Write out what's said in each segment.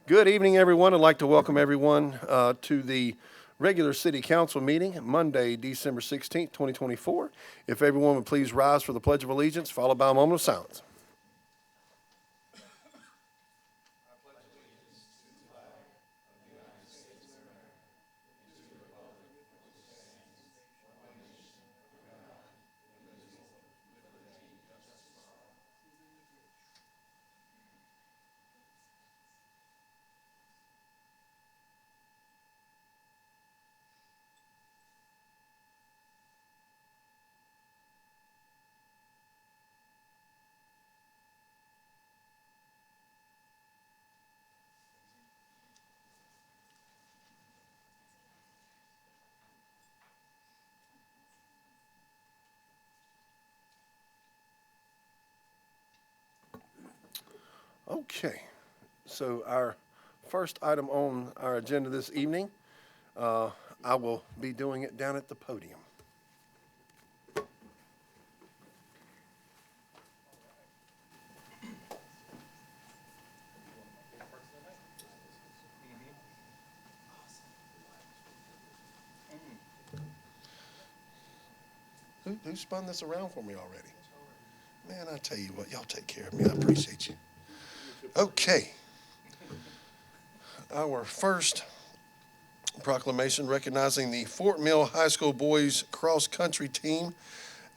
Good evening, everyone. I'd like to welcome everyone to the regular City Council meeting, Monday, December 16th, 2024. If everyone would please rise for the Pledge of Allegiance, followed by a moment of silence. Okay, so our first item on our agenda this evening, I will be doing it down at the podium. Who spun this around for me already? Man, I tell you what, y'all take care of me. I appreciate you. Okay. Our first proclamation recognizing the Fort Mill High School boys cross country team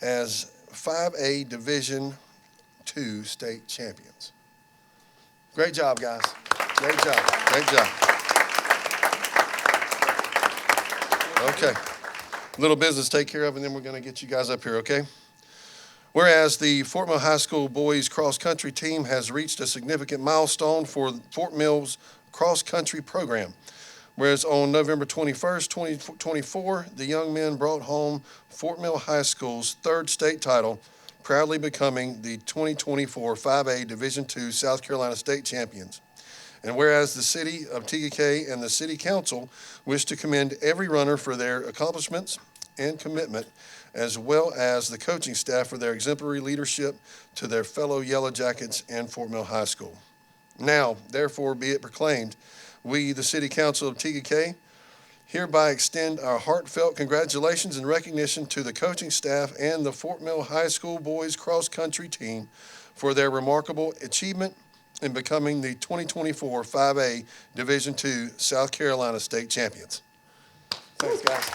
as 5A Division II state champions. Great job, guys. Great job. Great job. Okay. Little business to take care of, and then we're going to get you guys up here, okay? Whereas the Fort Mill High School boys cross country team has reached a significant milestone for Fort Mill's cross country program. Whereas on November 21st, 2024, the young men brought home Fort Mill High School's third state title, proudly becoming the 2024 5A Division II South Carolina state champions. And whereas the City of TKK and the City Council wish to commend every runner for their accomplishments and commitment, as well as the coaching staff for their exemplary leadership to their fellow Yellow Jackets and Fort Mill High School. Now, therefore, be it proclaimed, we, the City Council of TKK, hereby extend our heartfelt congratulations and recognition to the coaching staff and the Fort Mill High School boys cross-country team for their remarkable achievement in becoming the 2024 5A Division II South Carolina state champions. Thanks, guys.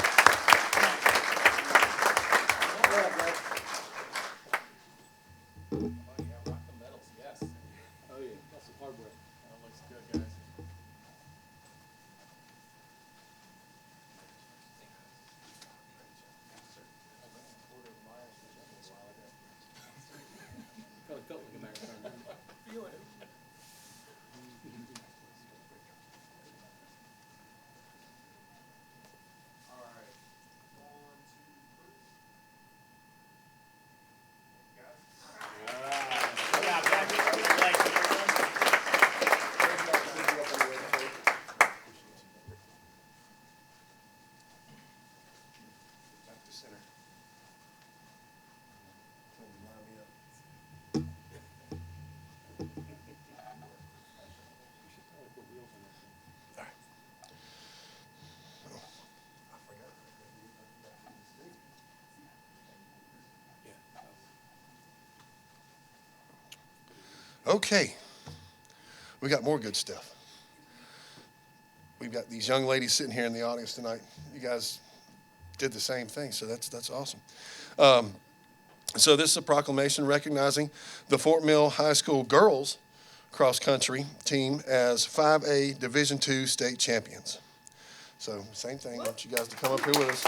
Okay, we got more good stuff. We've got these young ladies sitting here in the audience tonight. You guys did the same thing, so that's awesome. So this is a proclamation recognizing the Fort Mill High School girls cross-country team as 5A Division II state champions. So same thing, I want you guys to come up here with us.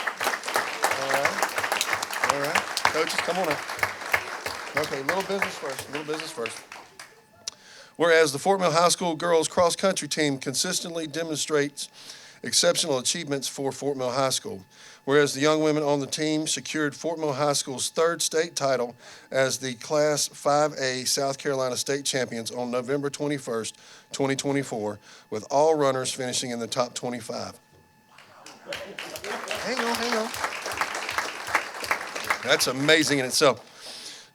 All right, coaches, come on up. Okay, little business first. Whereas the Fort Mill High School girls cross-country team consistently demonstrates exceptional achievements for Fort Mill High School. Whereas the young women on the team secured Fort Mill High School's third state title as the Class 5A South Carolina state champions on November 21st, 2024, with all runners finishing in the top 25. Hang on. That's amazing in itself.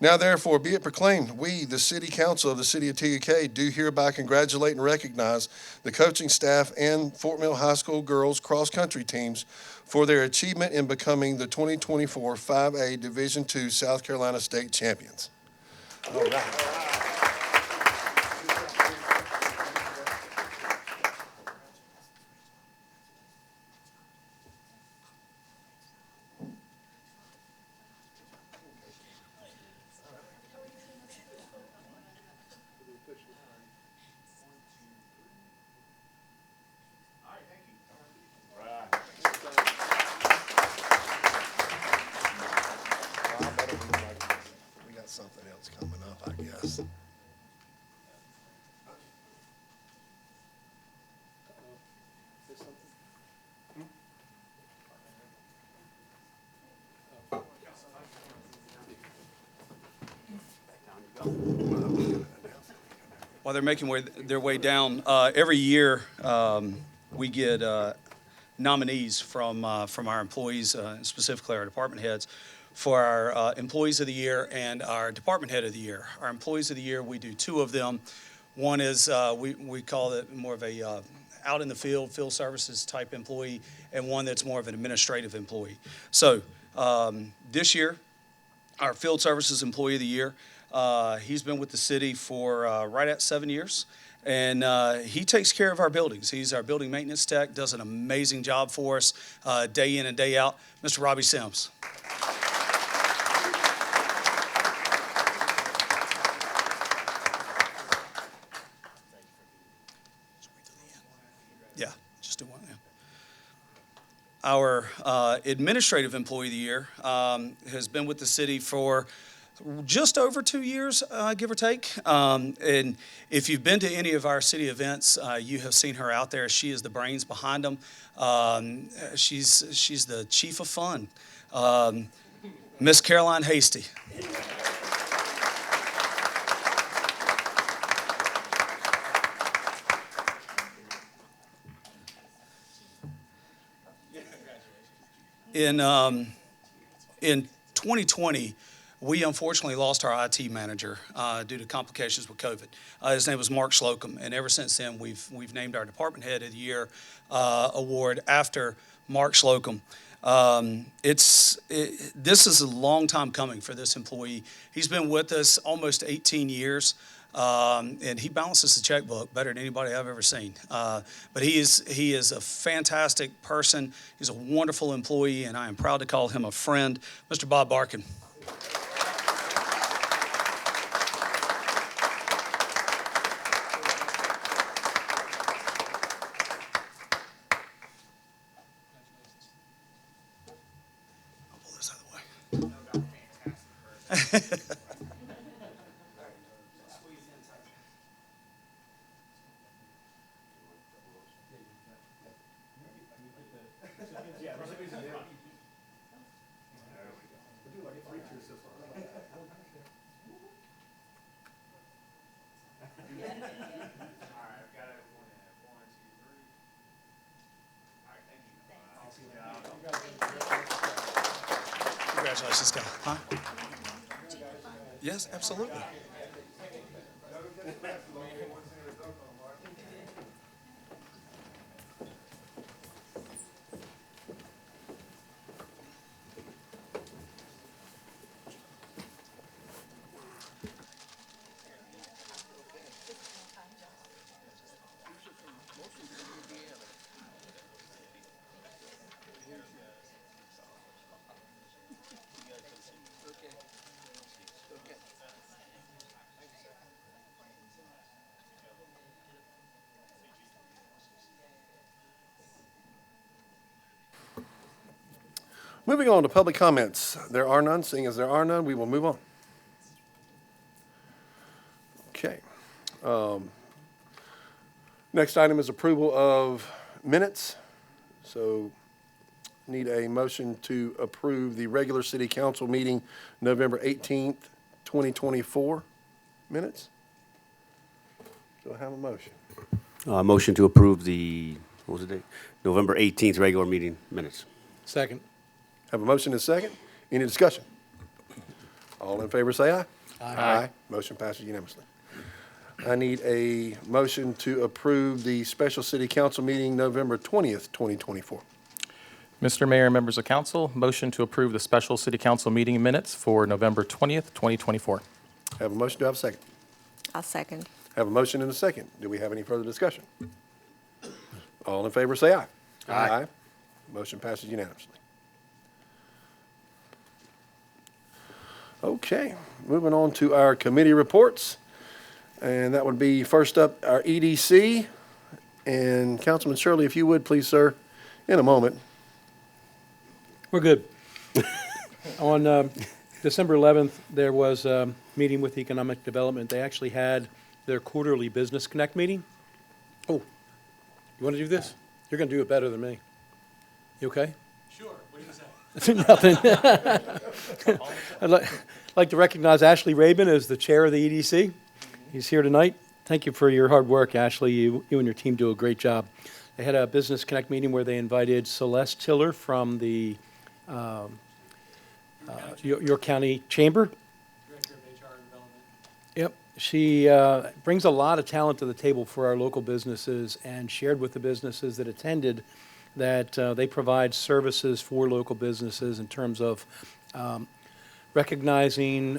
Now therefore be it proclaimed, we, the City Council of the City of TUK, do hereby congratulate and recognize the coaching staff and Fort Mill High School girls cross-country teams for their achievement in becoming the 2024 5A Division II South Carolina State Champions. All right. We got something else coming up, I guess. While they're making their way down, every year we get nominees from our employees, specifically our department heads, for our Employees of the Year and our Department Head of the Year. Our Employees of the Year, we do two of them. One is, we call it more of a out in the field services type employee, and one that's more of an administrative employee. So this year, our Field Services Employee of the Year, he's been with the city for right at 7 years, and he takes care of our buildings. He's our building maintenance tech, does an amazing job for us day in and day out. Mr. Robbie Sims. Yeah, just do one. Yeah. Our Administrative Employee of the Year has been with the city for just over 2 years, give or take. And if you've been to any of our city events, you have seen her out there. She is the brains behind them. She's the chief of fun, Miss Caroline Hasty. In 2020, we unfortunately lost our IT manager due to complications with COVID. His name was Mark Slocum, and ever since then, we've named our Department Head of the Year award after Mark Slocum. This is a long time coming for this employee. He's been with us almost 18 years. And he balances the checkbook better than anybody I've ever seen. But he is a fantastic person. He's a wonderful employee, and I am proud to call him a friend. Mr. Bob Barkin. I'll pull this out of the way. Congratulations, Scott. Huh? Yes, absolutely. Moving on to public comments. There are none. Seeing as there are none, we will move on. Okay. Next item is approval of minutes. So need a motion to approve the regular city council meeting November 18th, 2024 minutes. Do I have a motion? Motion to approve the, what was the date? November 18th regular meeting minutes. Second. Have a motion and a second. Any discussion? All in favor, say aye. Aye. Motion passes unanimously. I need a motion to approve the special city council meeting November 20th, 2024. Mr. Mayor and members of council, motion to approve the special city council meeting minutes for November 20th, 2024. Have a motion, do I have a second? I'll second. Have a motion and a second. Do we have any further discussion? All in favor, say aye. Aye. Motion passes unanimously. Okay, moving on to our committee reports. And that would be first up, our EDC. And Councilman Shirley, if you would, please, sir, in a moment. We're good. On December 11th, there was a meeting with Economic Development. They actually had their quarterly Business Connect meeting. Oh, you want to do this? You're going to do it better than me. You okay? Sure. What do you say? Nothing. I'd like to recognize Ashley Rabin as the chair of the EDC. He's here tonight. Thank you for your hard work, Ashley. You and your team do a great job. They had a Business Connect meeting where they invited Celeste Tiller from the York County Chamber. Director of HR and Development. Yep. She brings a lot of talent to the table for our local businesses and shared with the businesses that attended that they provide services for local businesses in terms of recognizing,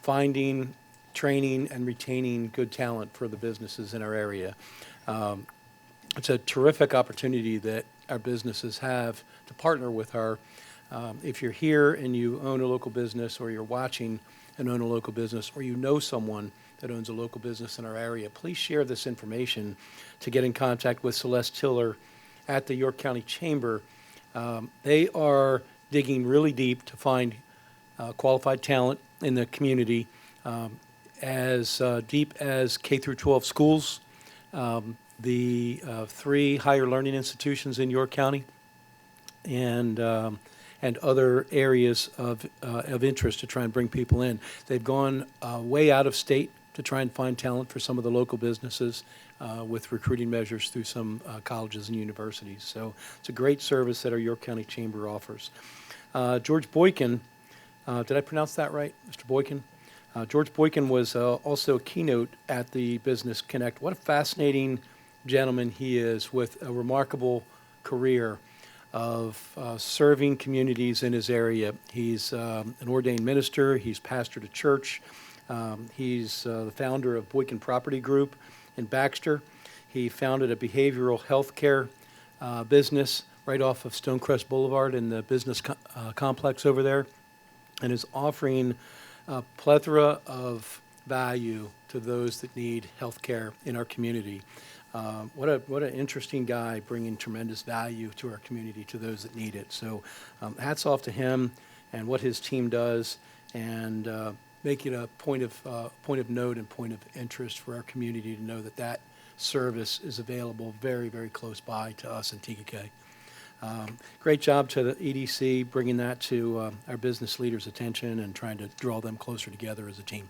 finding, training, and retaining good talent for the businesses in our area. It's a terrific opportunity that our businesses have to partner with our, if you're here and you own a local business, or you're watching and own a local business, or you know someone that owns a local business in our area, please share this information to get in contact with Celeste Tiller at the York County Chamber. They are digging really deep to find qualified talent in the community, as deep as K through 12 schools, the 3 higher learning institutions in York County, and other areas of interest to try and bring people in. They've gone way out of state to try and find talent for some of the local businesses with recruiting measures through some colleges and universities. So it's a great service that our York County Chamber offers. George Boykin, did I pronounce that right, Mr. Boykin? George Boykin was also a keynote at the Business Connect. What a fascinating gentleman he is, with a remarkable career of serving communities in his area. He's an ordained minister. He's pastored a church. He's the founder of Boykin Property Group in Baxter. He founded a behavioral health care business right off of Stonecrest Boulevard in the business complex over there, and is offering a plethora of value to those that need health care in our community. What an interesting guy, bringing tremendous value to our community, to those that need it. So hats off to him and what his team does, and make it a point of note and point of interest for our community to know that that service is available very, very close by to us in TKK. Great job to the EDC bringing that to our business leaders' attention and trying to draw them closer together as a team.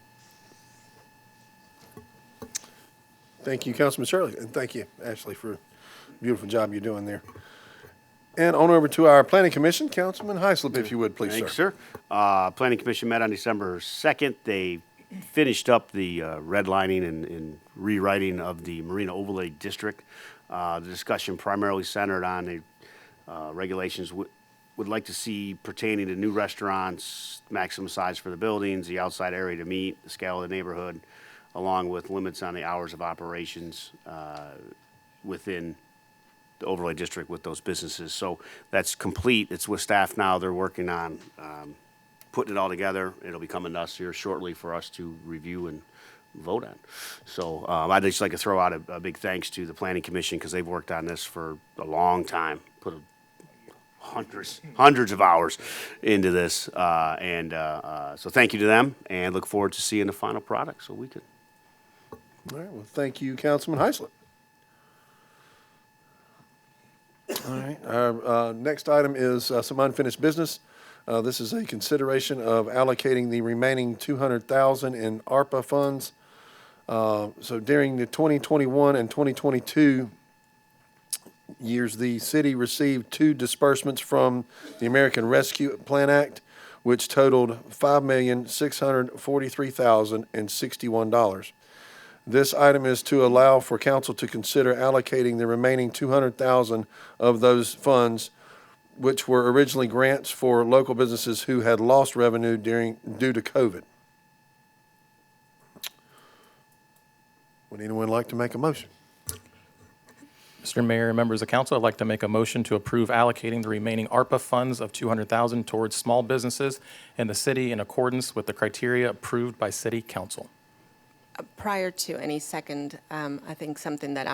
Thank you, Councilman Shirley, and thank you, Ashley, for the beautiful job you're doing there. And on over to our Planning Commission, Councilman HYSLIP, if you would, please, Thanks, sir. Planning Commission met on December 2nd. They finished up the redlining and rewriting of the Marina Overlay District. The discussion primarily centered on the regulations would like to see pertaining to new restaurants, maximum size for the buildings, the outside area to meet, the scale of the neighborhood, along with limits on the hours of operations within the overlay district with those businesses. So that's complete. It's with staff now. They're working on putting it all together. It'll be coming to us here shortly for us to review and vote on. So I'd just like to throw out a big thanks to the Planning Commission, because they've worked on this for a long time, put hundreds of hours into this. So thank you to them, and look forward to seeing the final product so we can. All right, well, thank you, Councilman HYSLIP. All right, our next item is some unfinished business. This is a consideration of allocating the remaining $200,000 in ARPA funds. So during the 2021 and 2022 years, the city received 2 disbursements from the American Rescue Plan Act. which totaled $5,643,061. This item is to allow for council to consider allocating the remaining $200,000 of those funds, which were originally grants for local businesses who had lost revenue due to COVID. Would anyone like to make a motion? Mr. Mayor and members of council, I'd like to make a motion to approve allocating the remaining ARPA funds of $200,000 towards small businesses in the city in accordance with the criteria approved by City Council. Prior to any second, I think something that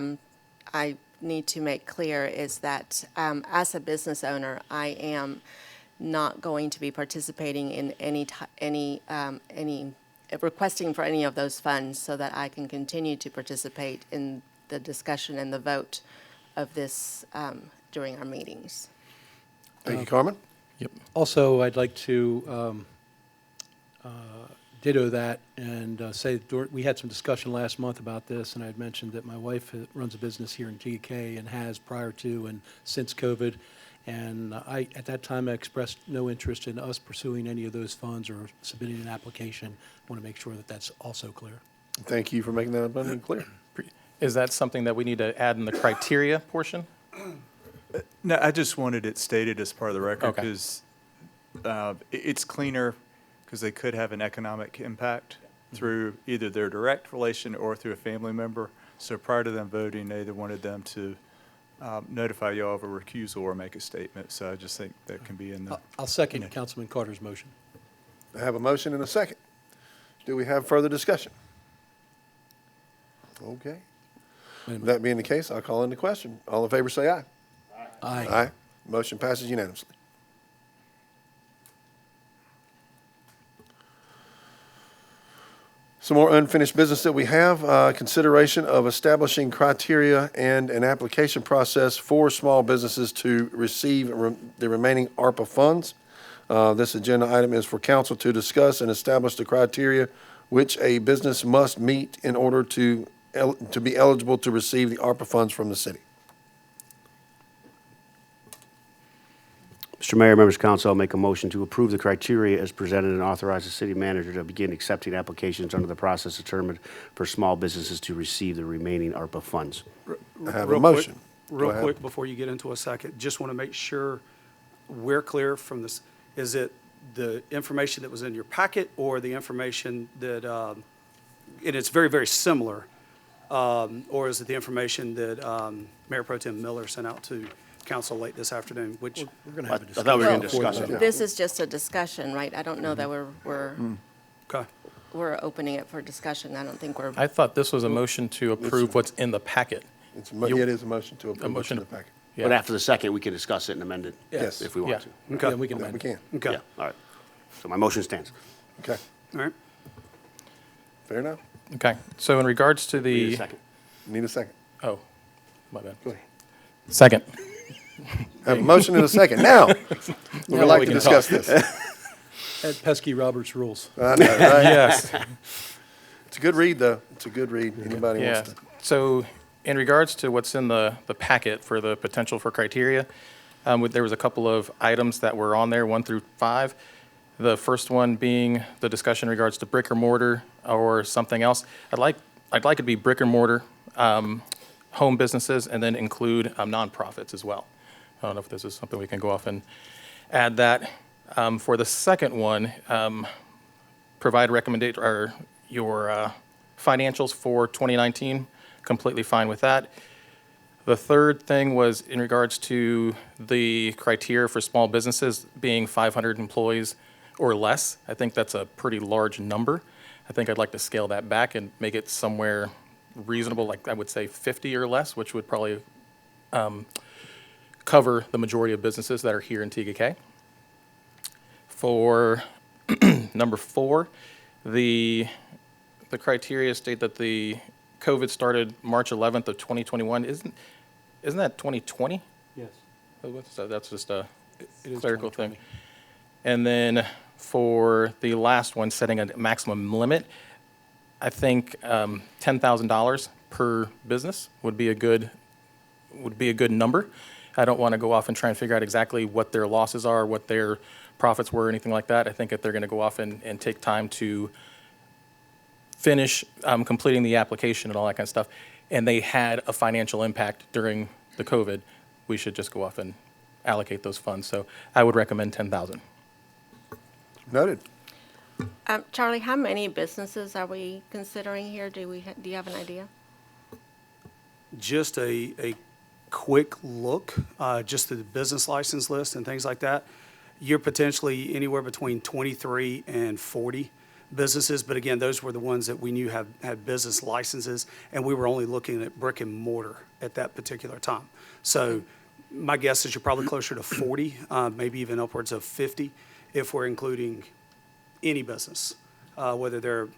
I need to make clear is that as a business owner, I am not going to be participating in any requesting for any of those funds so that I can continue to participate in the discussion and the vote of this during our meetings. Thank you, Carmen. Yep. Also, I'd like to ditto that and say we had some discussion last month about this, and I had mentioned that my wife runs a business here in TK and has prior to and since COVID. And at that time, I expressed no interest in us pursuing any of those funds or submitting an application. I want to make sure that that's also clear. Thank you for making that abundantly clear. Is that something that we need to add in the criteria portion? No, I just wanted it stated as part of the record Okay. because it's cleaner because they could have an economic impact through either their direct relation or through a family member. So prior to them voting, they either wanted them to notify you of a recusal or make a statement. So I just think that can be in the. I'll second Councilman Carter's motion. I have a motion and a second. Do we have further discussion? Okay. That being the case, I'll call into question. All in favor, say aye. Aye. Aye. Motion passes unanimously. Some more unfinished business that we have, consideration of establishing criteria and an application process for small businesses to receive the remaining ARPA funds. This agenda item is for council to discuss and establish the criteria which a business must meet in order to be eligible to receive the ARPA funds from the city. Mr. Mayor, members of council, I'll make a motion to approve the criteria as presented and authorize the city manager to begin accepting applications under the process determined for small businesses to receive the remaining ARPA funds. I have a Real quick- motion. Go Real ahead. quick, before you get into a second, just want to make sure we're clear from this. Is it the information that was in your packet or the information that, and it's very, very similar, or is it the information that Mayor Pro Tem Miller sent out to council late this afternoon, which, We're going to I have a thought discussion. we were going to before discuss the- it. This is just a discussion, right? I don't know that okay. we're opening it for discussion. I don't think we're. I thought this was a motion to approve what's in the packet. It is a motion to approve what's in motion. the packet. But Yeah. after the second, we can discuss it and amend it Yes. if we want to. Yeah. Yeah, we can Yeah, amend we it. can. Okay, Yeah, all right. So my motion stands. Okay. all right. Fair enough. Okay, so in regards to Need a the, second. Need a second. oh, my bad. Go ahead. Second. I have a motion and a second. Now, we would Now like we to can discuss talk. this. At pesky Robert's rules. I know, right? Yes. It's a good read, though. It's a good read. Anybody Yeah, wants to. so in regards to what's in the packet for the potential for criteria, there was a couple of items that were on there, 1 through 5. The first one being the discussion in regards to brick or mortar or something else. I'd like it to be brick or mortar, home businesses, and then include nonprofits as well. I don't know if this is something we can go off and add that. For the second one, provide recommendation or your financials for 2019. Completely fine with that. The third thing was in regards to the criteria for small businesses being 500 employees or less. I think that's a pretty large number. I think I'd like to scale that back and make it somewhere reasonable, like I would say 50 or less, which would probably cover the majority of businesses that are here in TKK. For number 4, the criteria state that the COVID started March 11th of 2021. Isn't that 2020? Yes. So that's just a It is clerical thing. 2020. And then for the last one, setting a maximum limit, I think $10,000 per business would be a good number. I don't want to go off and try and figure out exactly what their losses are, what their profits were or anything like that. I think that they're going to go off and take time to finish completing the application and all that kind of stuff, and they had a financial impact during the COVID, we should just go off and allocate those funds. So I would recommend 10,000. Noted. Charlie, how many businesses are we considering here? Do you have an idea? Just a quick look, just at the business license list and things like that, you're potentially anywhere between 23 and 40 businesses. But again, those were the ones that we knew had business licenses, and we were only looking at brick and mortar at that particular time. So my guess is you're probably closer to 40, maybe even upwards of 50, if we're including any business, whether they're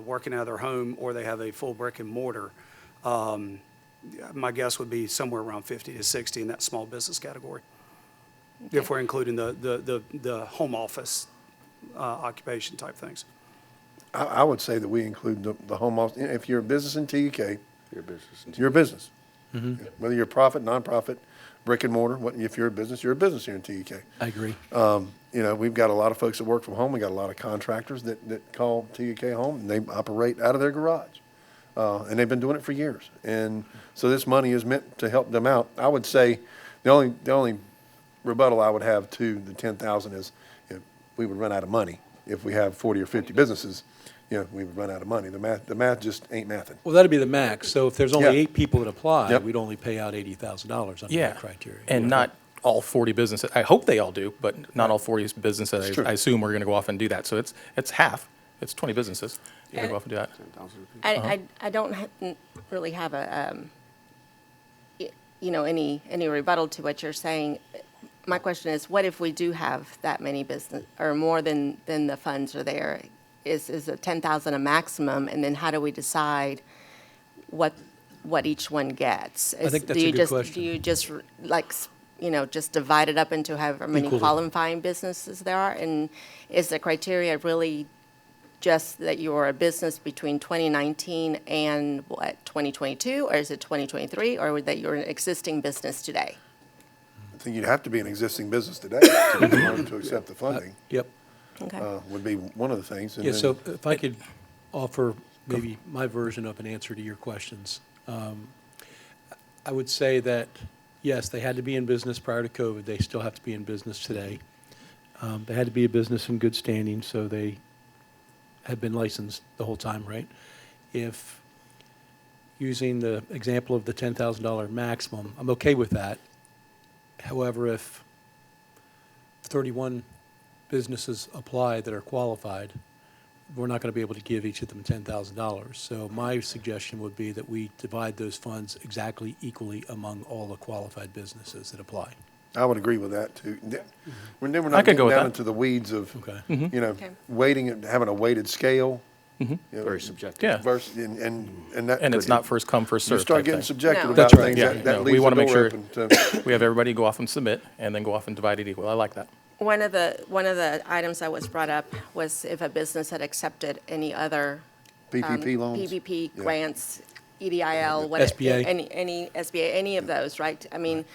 working out of their home or they have a full brick and mortar. My guess would be somewhere around 50 to 60 in that small business category, if we're including the home office occupation type things. I would say that we include the home office. If you're a business in TUK, Your business. you're a business. Whether you're profit, nonprofit, brick and mortar, if you're a business here in TUK. I agree. You know, we've got a lot of folks that work from home. We got a lot of contractors that call TUK home, and they operate out of their garage. And they've been doing it for years. And so this money is meant to help them out. I would say the only rebuttal I would have to the 10,000 is, we would run out of money. If we have 40 or 50 businesses, we would run out of money. The math just ain't mathing. Well, that'd be the max. So if there's only Yeah. 8 people that apply, Yep. we'd only pay out $80,000 under Yeah. that criteria. And not all 40 businesses. I hope they all do, but not all 40 businesses. It's true. I assume we're going to go off and do that. So it's half. It's 20 businesses. You're going to go off and do that. I don't really have any rebuttal to what you're saying. My question is, what if we do have that many business, or more than the funds are there? Is a 10,000 a maximum, and then how do we decide what each one gets? I think that's a good question. Do you just just divide it up into however many Equally. qualifying businesses there are? And is the criteria really just that you're a business between 2019 and 2022, or is it 2023, or that you're an existing business today? I think you'd have to be an existing business today to accept the funding, Yep. Okay. would be one of the things. And Yeah, then- so if I could offer maybe my version of an answer to your questions. I would say that, yes, they had to be in business prior to COVID. They still have to be in business today. They had to be a business in good standing, so they had been licensed the whole time, right? If, using the example of the $10,000 maximum, I'm okay with that. However, if 31 businesses apply that are qualified, we're not going to be able to give each of them $10,000. So my suggestion would be that we divide those funds exactly equally among all the qualified businesses that apply. I would agree with that, too. We're I not could go getting with down that. into the weeds of, Okay. Okay. weighting, having a weighted scale. Very subjective. Yeah. Versus, and that. And it's not first come, first You served start type getting thing. subjective No. about That's right. things, Yeah, that no, leaves we the want to make door sure open to. we have everybody go off and submit, and then go off and divide it equal. I like that. One of the items that was brought up was if a business had accepted any other PPP loans. PPP Yeah. grants, EDIL, whatever, SBA. any SBA, any of those, right? I mean,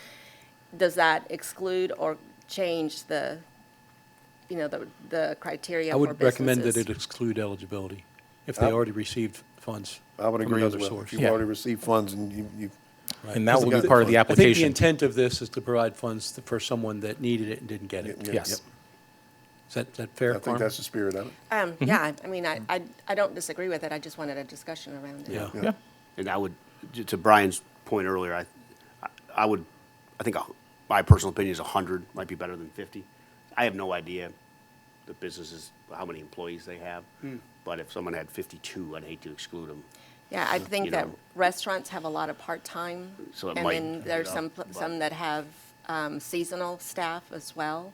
does that exclude or change the criteria I for would recommend that businesses? it exclude eligibility if they already received funds I would from agree as another well. source. If you've Yeah. already received funds and you And that will be part of the I think the application. intent of this is to provide funds for someone that needed it and didn't get it. Yeah. Yes. Is that fair, I think Carmen? that's the spirit of it. Yeah, I mean, I don't disagree with it. I just wanted a discussion around it. Yeah. Yeah. And I would, to Brian's point earlier, I think my personal opinion is 100 might be better than 50. I have no idea the businesses, how many employees they have. But if someone had 52, I'd hate to exclude them. Yeah, I think You that know. restaurants have a lot of part-time. So it and might, then there's you know, some that have seasonal staff as well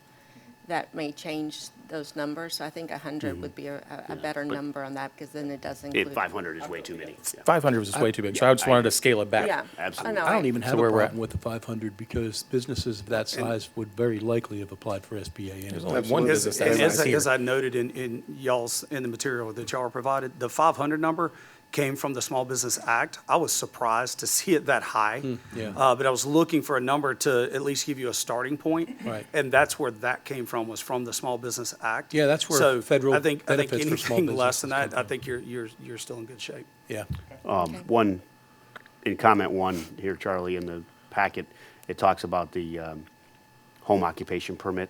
that may change those numbers. So I think 100 would be a better but- number on that, because then it does include. 500 is way too many. Yeah. 500 was just way too big, so I just wanted to scale it back. Yeah. Absolutely. Oh, no, I don't even have a where we're at. problem with the 500 because businesses of that size would very likely have applied for SBA There's anyway. only one Absolutely. business As, that's as here. I noted in the material that y'all are provided, the 500 number came from the Small Business Act. I was surprised to see it that high. yeah. But I was looking for a number to at least give you a starting point. Right. And that's where that came from, was from the Small Business Act. Yeah, that's where So federal I think benefits for small anything less than businesses that, come I from. think you're still in good shape. Yeah. One, in comment one here, Charlie, in the packet, it talks about the home occupation permit.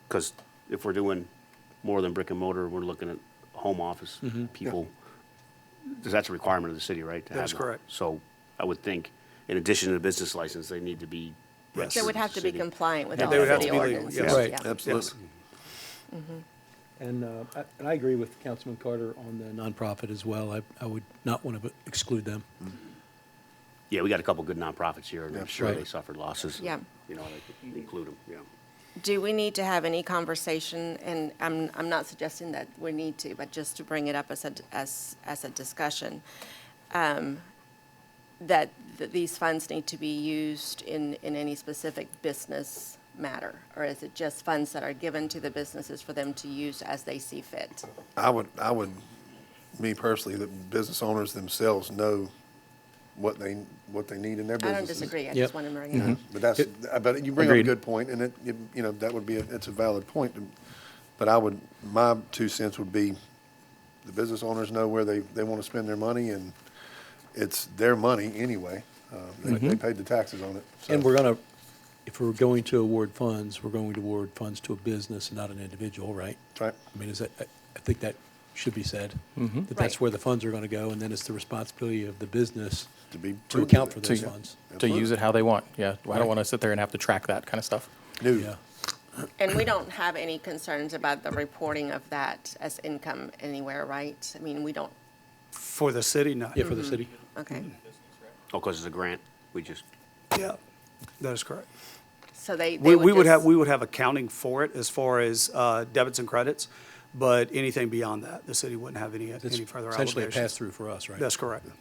Because if we're doing more than brick and mortar, we're looking at home office people. 'Cause that's a requirement of the city, right? to That is have one. correct. So I would think, in addition to the business license, they need to be registered They would with have the to be city. compliant with Yeah, all they would have city to be legal, ordinances. yes. Right. Yeah. Absolutely. And I agree with Councilman Carter on the nonprofit as well. I would not want to exclude them. Yeah, we got a couple good nonprofits here, and I'm sure Right. they suffered losses. Yeah. You know, they include them, yeah. Do we need to have any conversation, and I'm not suggesting that we need to, but just to bring it up as a discussion, that these funds need to be used in any specific business matter? Or is it just funds that are given to the businesses for them to use as they see fit? I would, me personally, the business owners themselves know what they need in their I businesses. don't disagree, I Yep. just want to bring it up. But you bring up a Agreed. good point, and that would be, it's a valid point. But my 2 cents would be, the business owners know where they want to spend their money, and it's their money anyway. They paid the taxes on it. so. And if we're going to award funds, we're going to award funds to a business and not an individual, right? Right. I mean, I think that should be said. That that's Right. where the funds are going to go, and then it's the responsibility of the business To be to prudent account with for it. those To- funds. To use it how they want, yeah. I Right. don't want to sit there and have to track that kind of stuff. No. Yeah. And we don't have any concerns about the reporting of that as income anywhere, right? I mean, we don't, For the city, no. Yeah, for the city. okay. Oh, because it's a grant, we just, Yeah, that is correct. So they We would would have, just- we would have accounting for it as far as debits and credits, but anything beyond that, the city wouldn't have any It's further essentially a obligations. pass-through for us, right? That's correct. Okay.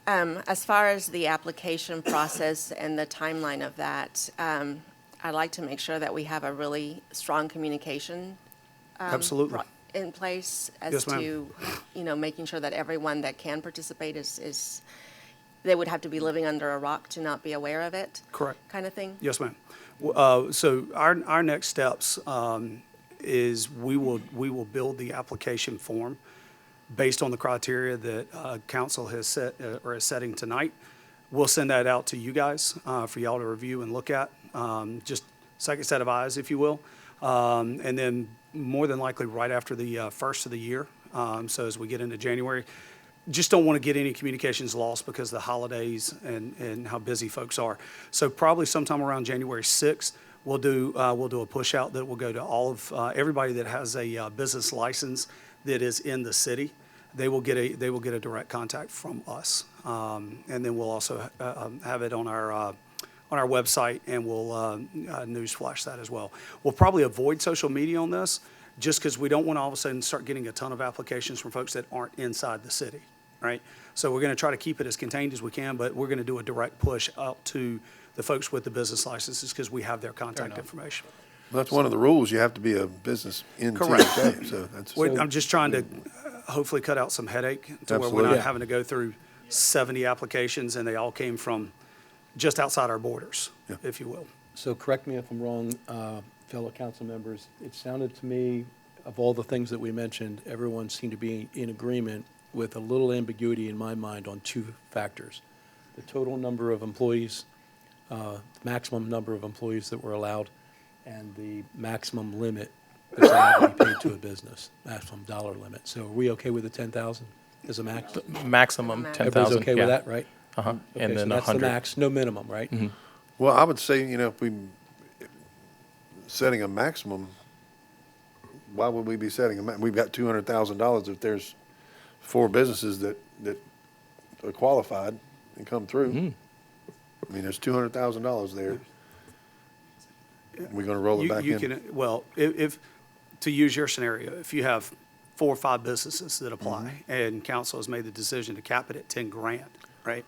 As far as the application process and the timeline of that, I'd like to make sure that we have a really strong communication Absolutely. in place as Yes, ma'am. to, making sure that everyone that can participate is, they would have to be living under a rock to not be aware of it? Correct. Kind of thing? Yes, ma'am. So our next steps is we will build the application form based on the criteria that council has set or is setting tonight. We'll send that out to you guys for y'all to review and look at, just second set of eyes, if you will. And then more than likely right after the first of the year, so as we get into January, just don't want to get any communications lost because of the holidays and how busy folks are. So probably sometime around January 6th, we'll do a push out that will go to all of everybody that has a business license that is in the city. They will get a direct contact from us, and then we'll also have it on our website, and we'll news flash that as well. We'll probably avoid social media on this, just because we don't want to all of a sudden start getting a ton of applications from folks that aren't inside the city, right? So we're going to try to keep it as contained as we can, but we're going to do a direct push out to the folks with the business licenses because we have their contact information. Well, that's one of the rules. You have to be a business in Correct. TSA, so that's. I'm just trying to hopefully cut out some headache to where we're Absolutely. not Yeah. having to go through 70 applications and they all came from just outside our borders, Yeah. if you will. So correct me if I'm wrong, fellow council members, it sounded to me, of all the things that we mentioned, everyone seemed to be in agreement with a little ambiguity in my mind on 2 factors. The total number of employees, maximum number of employees that were allowed, and the maximum limit that's allowed to be paid to a business, maximum dollar limit. So are we okay with the 10,000 as a max? Maximum Everybody's 10,000. Everybody's okay with yeah. that, right? Uh-huh. Okay, And so then that's the 100. max, no minimum, right? Well, I would say, if we, setting a maximum, why would we be setting we've got $200,000 if there's 4 businesses that are qualified and come through. I mean, there's $200,000 there. We're gonna roll it back You in. can, well, if, to use your scenario, if you have 4 or 5 businesses that apply and council has made the decision to cap it at 10 grand, right?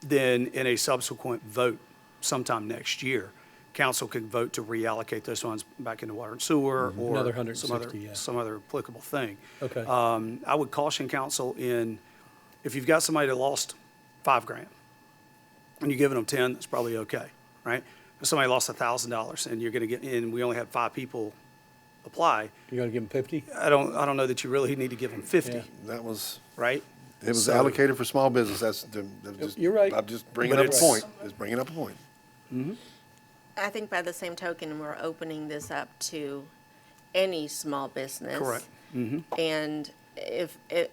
Then in a subsequent vote sometime next year, council could vote to reallocate those funds back into water and sewer or Another some other, 160, yeah. some other applicable thing. Okay. I would caution council if you've got somebody that lost $5,000 and you're giving them 10, that's probably okay, right? If somebody lost $1,000 and you're going to get in, we only had 5 people apply, You're gonna give them 50? I don't know that you really need to give them 50, Yeah. That was, right? it was So- allocated for small business. That's just. You're right. I'm just bringing But up a it's- point. Just bringing up a point. I think by the same token, we're opening this up to any small business. Correct. And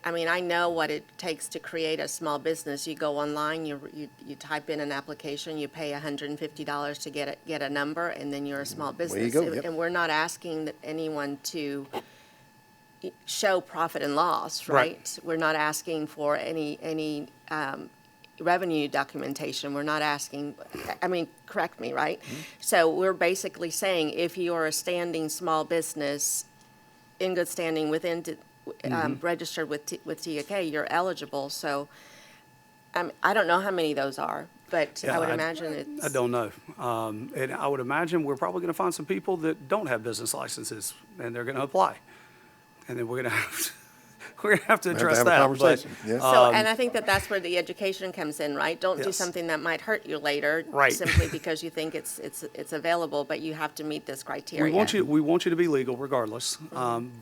I mean, I know what it takes to create a small business. You go online, you type in an application, you pay $150 to get a number, and then you're a small business. go, yep. And we're not asking anyone to show profit and loss, Right. right? We're not asking for any revenue documentation. We're not asking, I mean, correct me, right? So we're basically saying if you're a standing small business in good standing within, registered with TEK, you're eligible. So I don't know how many those are, but Yeah, I would imagine it's. I don't know. And I would imagine we're probably going to find some people that don't have business licenses, and they're going to apply. And then we're going to have to, address have that. a conversation. Yeah. So, and I think that's where the education comes in, right? Don't do Yes. something that might hurt you later. Right. Simply because you think it's available, but you have to meet this criteria. We want you to be legal regardless.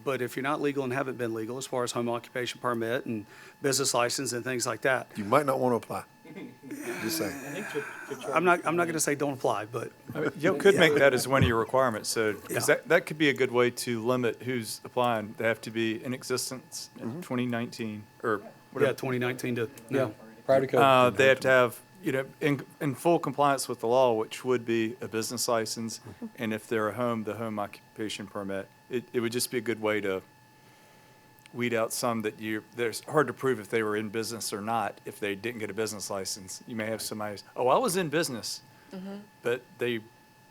But if you're not legal and haven't been legal, as far as home occupation permit and business license and things like that, You might not want to apply. Just saying. I'm not going to say don't apply, but You could make that as one of your requirements, so, because that could be a good way to limit who's applying. They have to be in existence in 2019, or yeah, whatever. 2019 to, Yeah, prior to COVID. They have to have, in full compliance with the law, which would be a business license, and if they're a home, the home occupation permit. It would just be a good way to weed out some that there's hard to prove if they were in business or not if they didn't get a business license. You may have somebody, I was in business, but they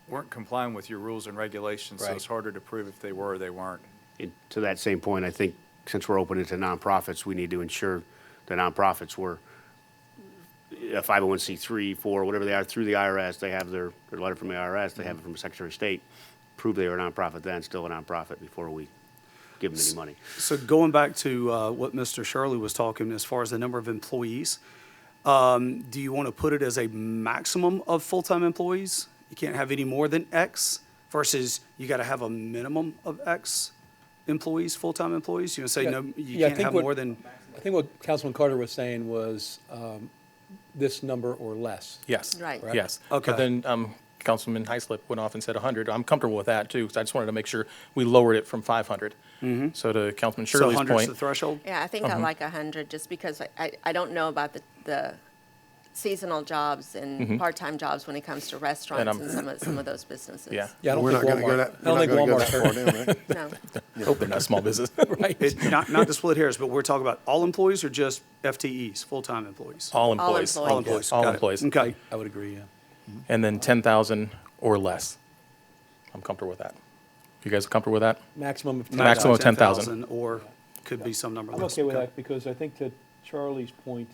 weren't complying with your rules and regulations, so Right. it's harder to prove if they were or they weren't. And to that same point, I think since we're opening to nonprofits, we need to ensure the nonprofits were a 501c3, 4, whatever they are, through the IRS. They have their letter from the IRS, they have it from the Secretary of State, prove they were a nonprofit then, still a nonprofit before we give them any money. So going back to what Mr. Shirley was talking, as far as the number of employees, do you want to put it as a maximum of full-time employees? You can't have any more than X versus you got to have a minimum of X employees, full-time employees? You want to say, no, you Yeah, I can't think have more than, I think what Councilman Carter was saying was this number or less. Yes. Right. Yes. Okay. But then Councilman HYSLIP went off and said 100. I'm comfortable with that, too, because I just wanted to make sure we lowered it from 500. So to Councilman so Shirley's 100's point. the threshold? Yeah, I think I like 100, just because I don't know about the seasonal jobs and part-time jobs when it comes to restaurants and some of those businesses. Yeah. Yeah, I don't We're think not going to go Walmart, that, I don't we're think not going to go Walmart's that far hurt. down, right? No. Hope they're not small business. Right. Not to split hairs, but we're talking about all employees or just FTEs, full-time employees? All employees. employees. All employees. All Got it. employees. Okay. I would agree, yeah. And then 10,000 or less. I'm comfortable with that. You guys are comfortable with that? Maximum of 10,000. Maximum of 10,000. Or could be some number I'm less. okay with that, because I think to Charlie's point,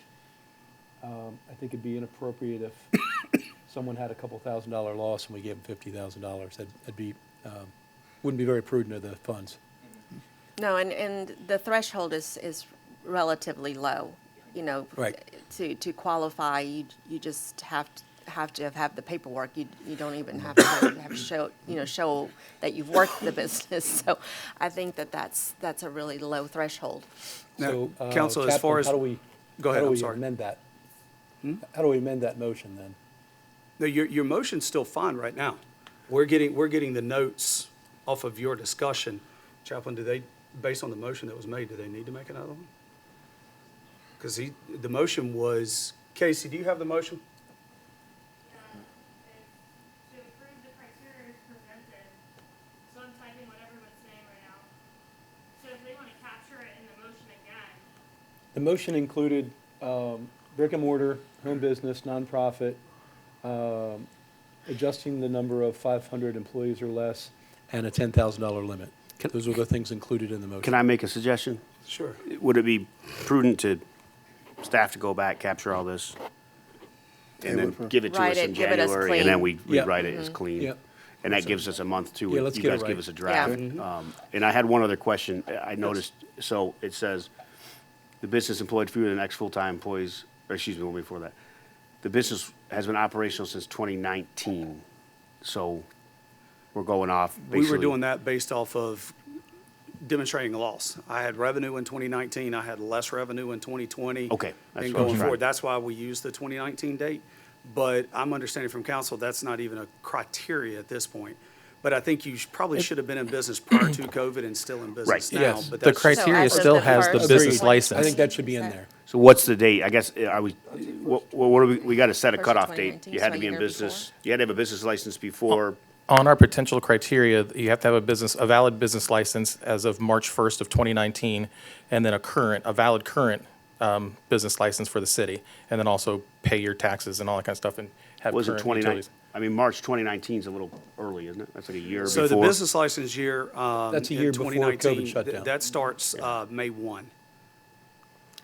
I think it'd be inappropriate if someone had a couple $1,000 loss and we gave them $50,000. That'd be, wouldn't be very prudent of the funds. No, and the threshold is relatively low, Right. To qualify, you just have to have the paperwork. You don't even have to have show that you've worked the business. So I think that's a really low threshold. Now, So, Counsel, as far Chaplain, as, how do we, go ahead, how do I'm we sorry. amend that? How do we amend that motion then? No, your motion's still fine right now. We're getting the notes off of your discussion. Chaplain, based on the motion that was made, do they need to make another one? Because the motion was, Casey, do you have the motion? To approve the criteria as presented, so I'm typing what everyone's saying right now. So if they want to capture it in the motion again, The motion included brick and mortar, home business, nonprofit, adjusting the number of 500 employees or less, and a $10,000 limit. Those are the things included in the motion. Can I make a suggestion? Sure. Would it be prudent to staff to go back, capture all this, and then give it to Write us it, in give it as January, and then clean. we Yep. write it as clean. Yep. And that gives us a month to, Yeah, let's you get it guys give right. us a draft. And I had one other question. I noticed, so it says, the business employed fewer than X full-time employees, or excuse me, one before that. The business has been operational since 2019, so we're going off basically. We were doing that based off of demonstrating a loss. I had revenue in 2019, I had less revenue in 2020. Okay, that's And what I was going trying- forward, that's why we used the 2019 date. But I'm understanding from council, that's not even a criteria at this point. But I think you probably should have been in business prior to COVID and still in business now. Yes. But The that's just- criteria as of still the has the first- business Agreed. license. I think that should be in there. So what's the date? I guess, are we, what do we got to set a First of cutoff date. 2019, You had so to be a in year business, you had to have a business license before, On our potential criteria, you have to have a valid business license as of March 1st of 2019, and then a valid current business license for the city, and then also pay your taxes and all that kind of stuff, and have was it current 29? utilities. I mean, March 2019 is a little early, isn't it? That's like a year So before. the business license year That's a in year before COVID 2019, shut down. that starts May 1.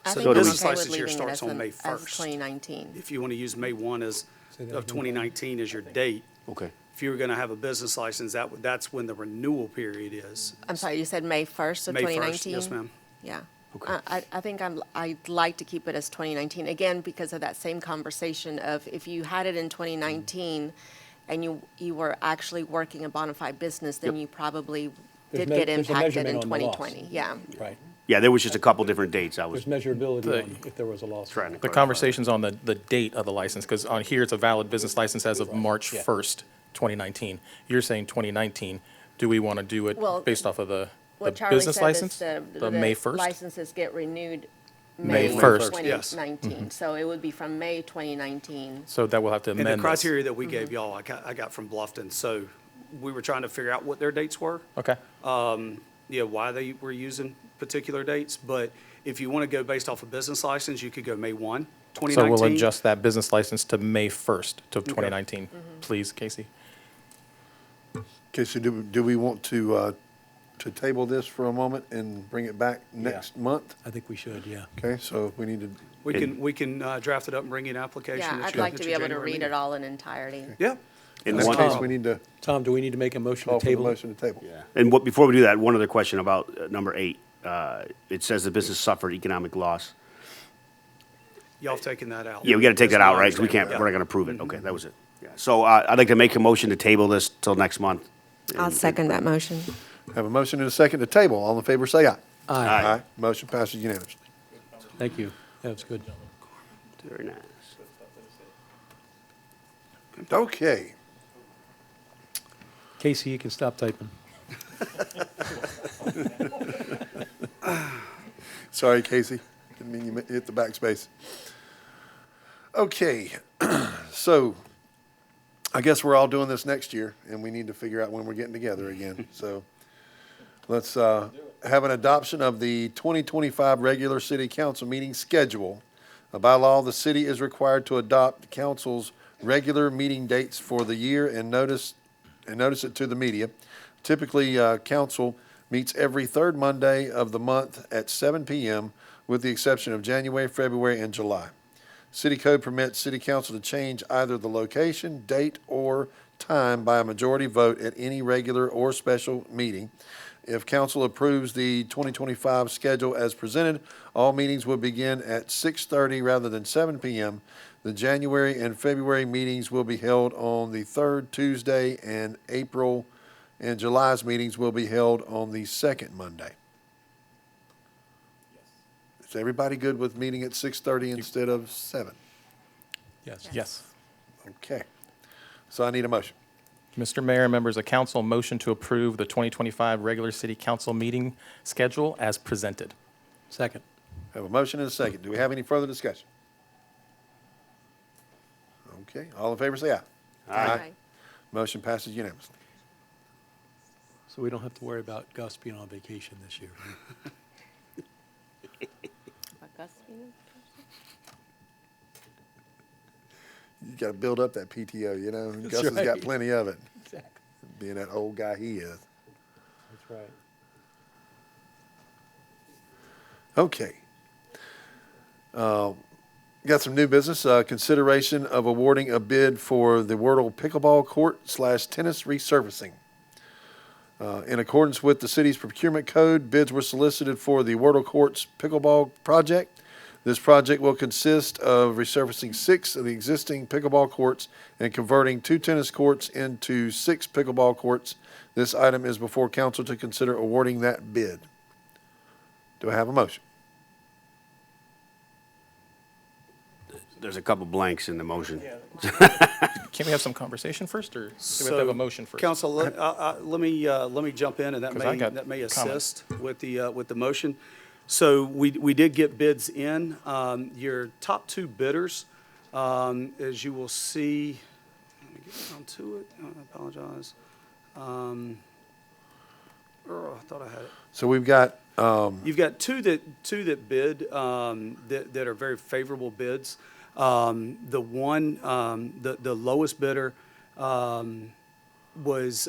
I So think the I'm business okay with license year leaving it starts as on May as 1st. 2019. If you want to use May 1 of that 2019 as your date, Okay. if you were going to have a business license, that's when the renewal period is. I'm sorry, you said May 1st of May 1st, 2019? yes, ma'am. Yeah. Okay. I think I'd like to keep it as 2019, again, because of that same conversation of if you had it in 2019 and you were actually working a bona fide business, then Yep. you probably There's did me- get there's a impacted in measurement on the loss. 2020. Yeah. Right. Yeah, there was just a couple different dates I was There's measurability The- on if there was a loss. trying to The clarify. conversation's on the date of the license, because on here, it's a valid business license as of March Yeah. 1st, 2019. You're saying 2019. Do we want to do it Well, based off of the What Charlie business said license? is The May 1st? licenses get renewed May May 1st. 2019. So it would be from May 2019. So that will have to And the amend this. criteria that we gave y'all, I got from Bluffton. So we were trying to figure out what their dates were. Okay. Yeah, why they were using particular dates. But if you want to go based off a business license, you could go May 1, 2019. So we'll adjust that business license to May 1st of 2019. Please, Casey. Okay, so do we want to table this for a moment and bring it back next month? I think we should, yeah. Okay, so we need to, We can draft it up and bring you an application. Yeah, at I'd your- like at to your be able to January read meeting. it all in entirety. Yeah. In in this one- case, we need to Tom, do we need to make a motion call to for the table? motion to table. Yeah. And before we do that, one other question about number 8. It says the business suffered economic loss. Y'all have taken that out. Yeah, we got to take that That's out, my right? Because we can't, understanding. we're not going to prove it. Okay, that was it. Yeah. So I'd like to make a motion to table this till next month. I'll second that motion. Have a motion and a second to table. All in favor, say aye. Aye. Motion passes unanimously. Thank you. That was good. Very nice. Okay. Casey, you can stop typing. Sorry, Casey. Didn't mean you hit the backspace. Okay, so I guess we're all doing this next year, and we need to figure out when we're getting together again. So let's have an adoption of the 2025 regular city council meeting schedule. By law, the city is required to adopt the council's regular meeting dates for the year and notice it to the media. Typically, council meets every third Monday of the month at 7 p.m., with the exception of January, February, and July. City code permits city council to change either the location, date, or time by a majority vote at any regular or special meeting. If council approves the 2025 schedule as presented, all meetings will begin at 6:30 rather than 7 p.m. The January and February meetings will be held on the third Tuesday, and April and July's meetings will be held on the second Monday. Is everybody good with meeting at 6:30 instead of 7? Yes. Yes. Okay. So I need a motion. Mr. Mayor, members of council, motion to approve the 2025 regular city council meeting schedule as presented. Second. Have a motion and a second. Do we have any further discussion? Okay, all in favor say aye. Aye. Motion passes unanimously. So we don't have to worry about Gus being on vacation this year. You gotta build up that PTO, you know? That's Gus has got right. plenty of it, Exactly. being that old guy he is. That's right. Okay. Got some new business, consideration of awarding a bid for the WUERTLE pickleball court / tennis resurfacing. In accordance with the city's procurement code, bids were solicited for the WUERTLE courts pickleball project. This project will consist of resurfacing 6 of the existing pickleball courts and converting 2 tennis courts into 6 pickleball courts. This item is before council to consider awarding that bid. Do I have a motion? There's a couple blanks in the motion. Can we have some conversation first, or do we have to have a motion first? Council, let me jump in, and 'Cause I got that may comments. assist with the motion. So we did get bids in. Your top 2 bidders, as you will see, let me get down to it. I apologize. I thought I had it. So we've got, You've got two that bid, that are very favorable bids. The one, the lowest bidder, was,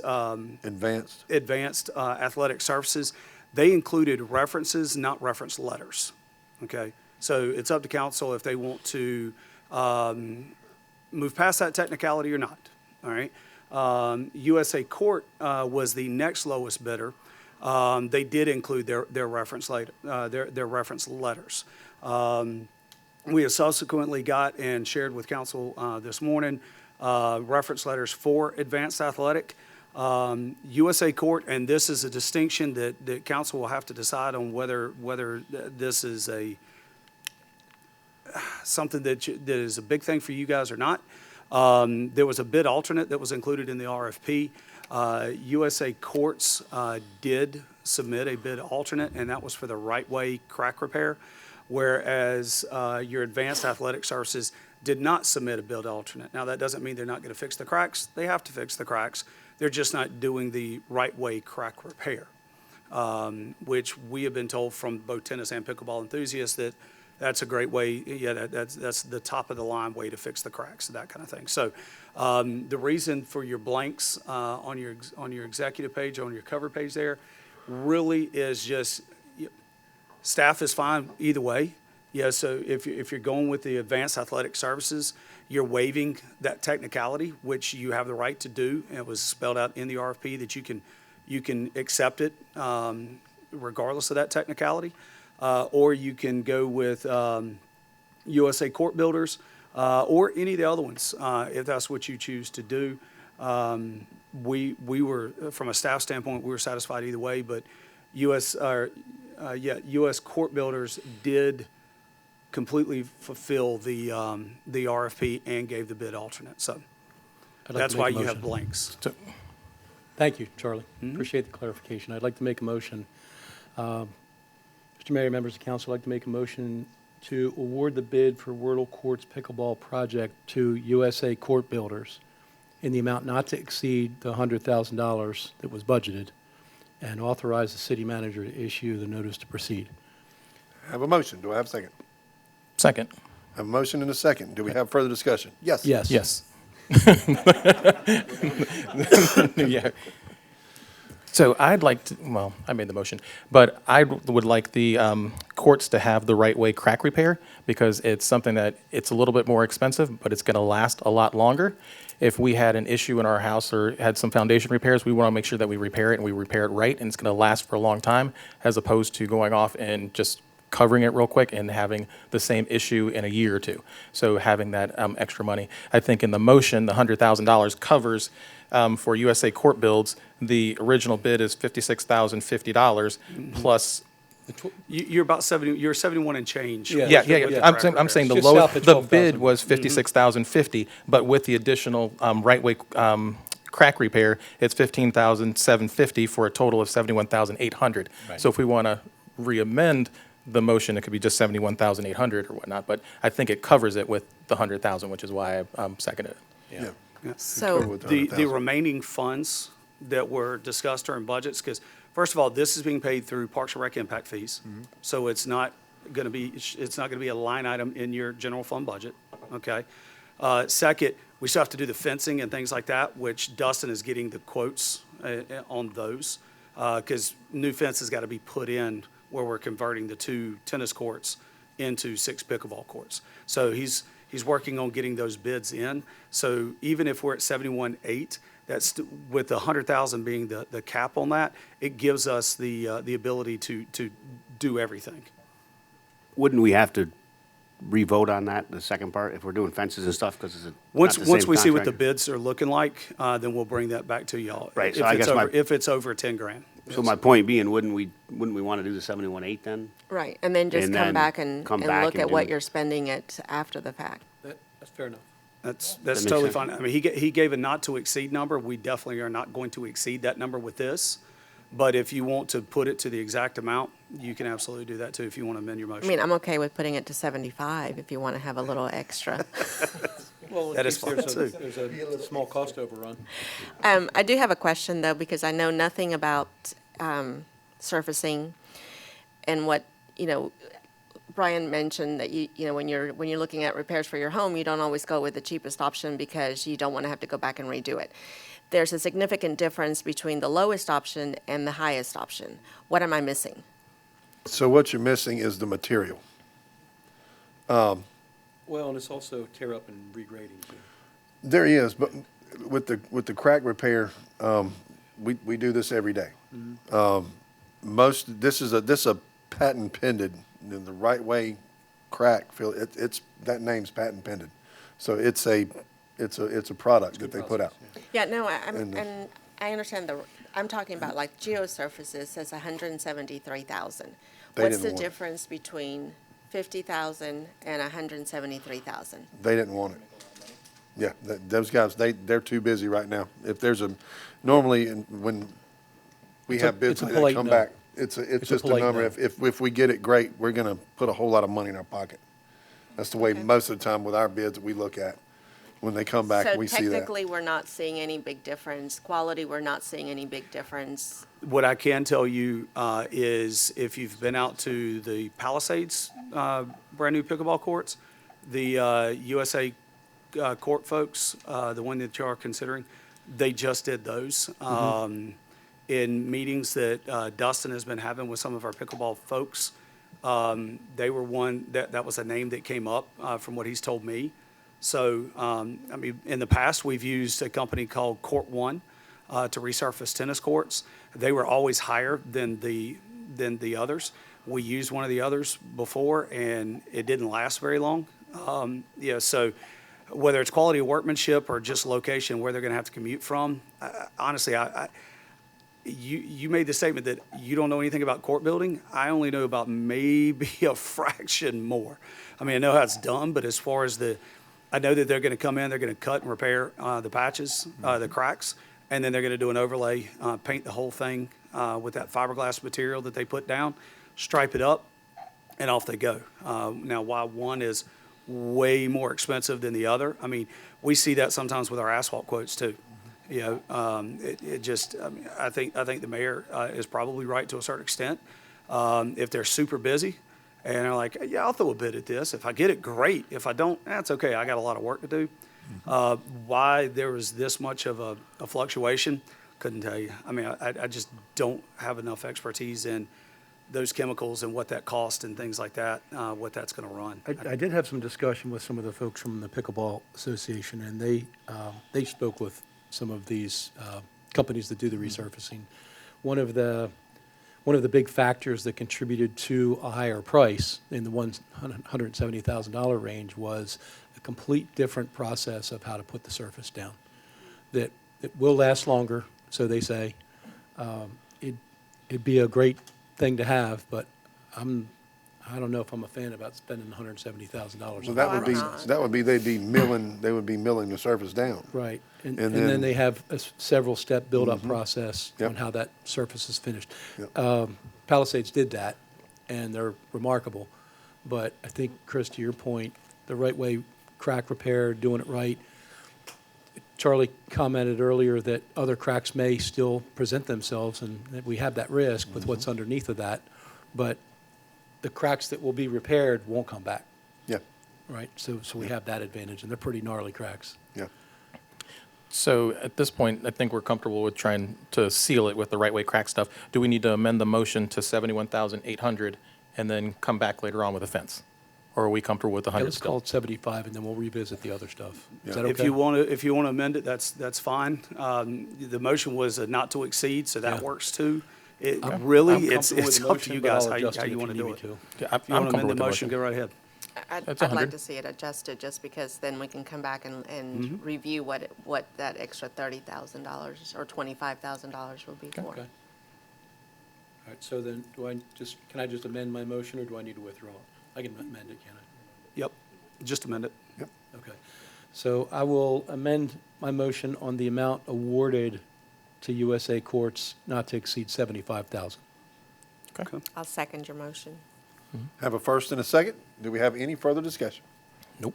advanced. Advanced Athletic Services. They included references, not reference letters. Okay? So it's up to council if they want to, move past that technicality or not. All right? USA Court, was the next lowest bidder. They did include their reference letters. We have subsequently got and shared with council this morning reference letters for Advanced Athletic. USA Court, and this is a distinction that council will have to decide on whether this is something that is a big thing for you guys or not. There was a bid alternate that was included in the RFP. USA Courts did submit a bid alternate, and that was for the right-way crack repair, whereas your Advanced Athletic Services did not submit a bid alternate. Now, that doesn't mean they're not going to fix the cracks. They have to fix the cracks. They're just not doing the right-way crack repair, which we have been told from both tennis and pickleball enthusiasts that that's a great way, that's the top of the line way to fix the cracks, that kind of thing. So the reason for your blanks on your executive page, on your cover page there, really is just, staff is fine either way. Yeah, so if you're going with the Advanced Athletic Services, you're waiving that technicality, which you have the right to do. And it was spelled out in the RFP that you can accept it regardless of that technicality. Or you can go with USA Court Builders or any of the other ones if that's what you choose to do. We were, from a staff standpoint, we were satisfied either way, but US Court Builders did completely fulfill the RFP and gave the bid alternate. So I'd like to that's make why a you have motion. blanks. Thank you, Charlie. Appreciate the clarification. I'd like to make a motion. Mr. Mayor, members of council, I'd like to make a motion to award the bid for WUERTLE Courts Pickleball Project to USA Court Builders in the amount not to exceed the $100,000 that was budgeted, and authorize the city manager to issue the notice to proceed. I have a motion. Do I have a second? Second. I have a motion and a second. Do we have further discussion? Yes. Yes. Yes. Yeah. So I'd like to, well, I made the motion, but I would like the courts to have the right way crack repair, because it's something that it's a little bit more expensive, but it's going to last a lot longer. If we had an issue in our house or had some foundation repairs, we want to make sure that we repair it and we repair it right, and it's going to last for a long time, as opposed to going off and just covering it real quick and having the same issue in a year or two. So having that extra money. I think in the motion, the $100,000 covers for USA Court Builds. The original bid is $56,050 plus. You're about 70. You're 71 and change. Yeah. Yeah. I'm saying the Just lowest, south of the 12,000. bid was $56,050, but with the additional right way crack repair, it's $15,750 for a total of $71,800. Right. So if we want to re-amend the motion, it could be just $71,800 or whatnot, but I think it covers it with the $100,000, which is why I seconded it. Yeah. So With the The 100,000. remaining funds that were discussed during budgets, because first of all, this is being paid through Parks and Rec impact fees. So it's not going to be a line item in your general fund budget, okay? Second, we still have to do the fencing and things like that, which Dustin is getting the quotes on those, because new fence has got to be put in where we're converting the 2 tennis courts into 6 pickleball courts. So he's working on getting those bids in. So even if we're at 71.8, that's with the 100,000 being the cap on that, it gives us the ability to do everything. Wouldn't we have to re-vote on that, the second part, if we're doing fences and stuff, because it's not the Once same we see what the contractor? bids are looking like, then we'll bring that back to y'all. Right, so If I it's guess my- over- If it's over 10 grand. So my point being, wouldn't we want to do the 71.8 then? Right, and then just And come then back and come and back look and at what do- you're spending it after the fact. That's fair enough. That's makes totally sense. fine. I mean, he gave a not to exceed number. We definitely are not going to exceed that number with this. But if you want to put it to the exact amount, you can absolutely do that too if you want to amend your I motion. mean, I'm okay with putting it to 75 if you want to have a little extra. Well, That is fine, there's too. there's a small cost overrun. I do have a question, though, because I know nothing about surfacing and what, Brian mentioned that when you're looking at repairs for your home, you don't always go with the cheapest option because you don't want to have to go back and redo it. There's a significant difference between the lowest option and the highest option. What am I missing? So what you're missing is the material. Well, and it's also tear up and regrading too. There is, but with the crack repair, we do this every day. This is a patent pended, in the right way crack feel, it's, that name's patent pended. So it's a product that they put out. Yeah, no, And the- and I understand I'm talking about like geosurfaces says 173,000. They What's didn't the want it. difference between 50,000 and 173,000? They didn't want it. Yeah, those guys, they're too busy right now. If there's normally when we It's a- have bids it's a that polite come no. back, it's It's a just a polite number. no. If we get it, great, we're gonna put a whole lot of money in our pocket. That's the way Okay. most of the time with our bids that we look at. When they come back, we see So that. technically, we're not seeing any big difference. Quality, we're not seeing any big difference. What I can tell you is if you've been out to the Palisades brand-new pickleball courts, the USA court folks, the one that you are considering, they just did those. In meetings that Dustin has been having with some of our pickleball folks, they were one, that was a name that came up from what he's told me. So, I mean, in the past, we've used a company called Court One to resurface tennis courts. They were always higher than the others. We used one of the others before, and it didn't last very long. So whether it's quality of workmanship or just location, where they're going to have to commute from, honestly, you made the statement that you don't know anything about court building. I only know about maybe a fraction more. I mean, I know how it's done, but as far as I know that they're going to come in, they're going to cut and repair the patches, the cracks, and then they're going to do an overlay, paint the whole thing with that fiberglass material that they put down, stripe it up, and off they go. Now, why one is way more expensive than the other, I mean, we see that sometimes with our asphalt quotes too. It just, I mean, I think the mayor is probably right to a certain extent. If they're super busy and they're like, yeah, I'll throw a bid at this. If I get it, great. If I don't, that's okay. I got a lot of work to do. Why there was this much of a fluctuation, couldn't tell you. I mean, I just don't have enough expertise in those chemicals and what that cost and things like that, what that's going to run. I did have some discussion with some of the folks from the Pickleball Association, and they spoke with some of these companies that do the resurfacing. One of the big factors that contributed to a higher price in the $170,000 range was a complete different process of how to put the surface down. That it will last longer, so they say. It'd be a great thing to have, but I don't know if I'm a fan about spending $170,000. So that would I'm be, not. they would be milling the surface down. Right, and And then then- they have a several-step build-up process Yep. on how that surface is finished. Yep. Palisades did that, and they're remarkable. But I think, Chris, to your point, the right way, crack repair, doing it right. Charlie commented earlier that other cracks may still present themselves, and that we have that risk with what's underneath of that. But the cracks that will be repaired won't come back, Yeah, right? So we have that advantage, and they're pretty gnarly cracks. yeah. So at this point, I think we're comfortable with trying to seal it with the right way crack stuff. Do we need to amend the motion to 71,800 and then come back later on with a fence? or are we comfortable with the 100 Let's call still? it 75, and then we'll revisit the other stuff. Is that okay? If you want to amend it, that's fine. The motion was a not to exceed, so that Yeah. works too. It I'm really, it's comfortable with the up to motion, you but guys I'll how you adjust it if want to you do need it. me to. Yeah, If you want to comfortable amend the with motion, go right ahead. That's I'd 100. like to see it adjusted, just because then we can come back and review what that extra $30,000 or $25,000 will be for. Okay. All right, so then, can I just amend my motion, or do I need to withdraw it? I can amend it, can I? Yep, just amend it. Okay. So I will amend my motion on the amount awarded to USA Courts not to exceed 75,000. Okay. I'll second your motion. Have a first and a second. Do we have any further discussion? Nope.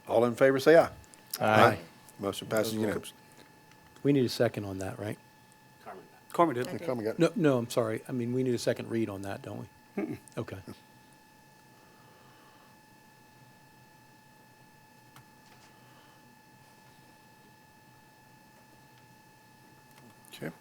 All in favor, say aye. Aye. Motion passes unanimously. We need a second on that, right? Carmen did. I did. Carmen got it. No, no, I'm sorry. I mean, we need a second read on that, don't we? Okay. Okay.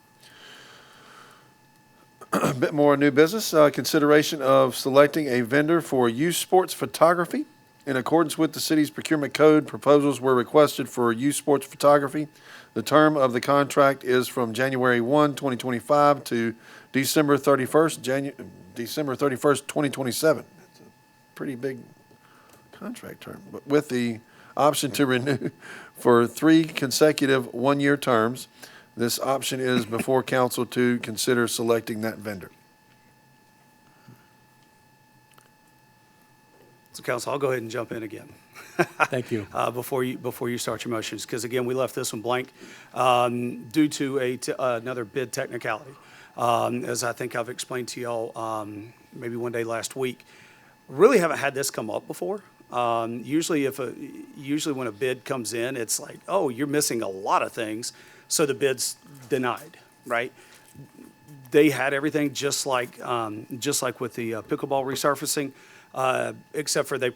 A bit more new business, consideration of selecting a vendor for youth sports photography. In accordance with the city's procurement code, proposals were requested for youth sports photography. The term of the contract is from January 1, 2025 to December 31st, December 31st, 2027. That's a pretty big contract term, but with the option to renew for 3 consecutive one-year terms. This option is before council to consider selecting that vendor. So council, I'll go ahead and jump in again. Thank you. Before you start your motions, because again, we left this one blank due to another bid technicality. As I think I've explained to y'all maybe one day last week, really haven't had this come up before. Usually when a bid comes in, it's like, oh, you're missing a lot of things, so the bid's denied, right? They had everything just like with the pickleball resurfacing. Except for they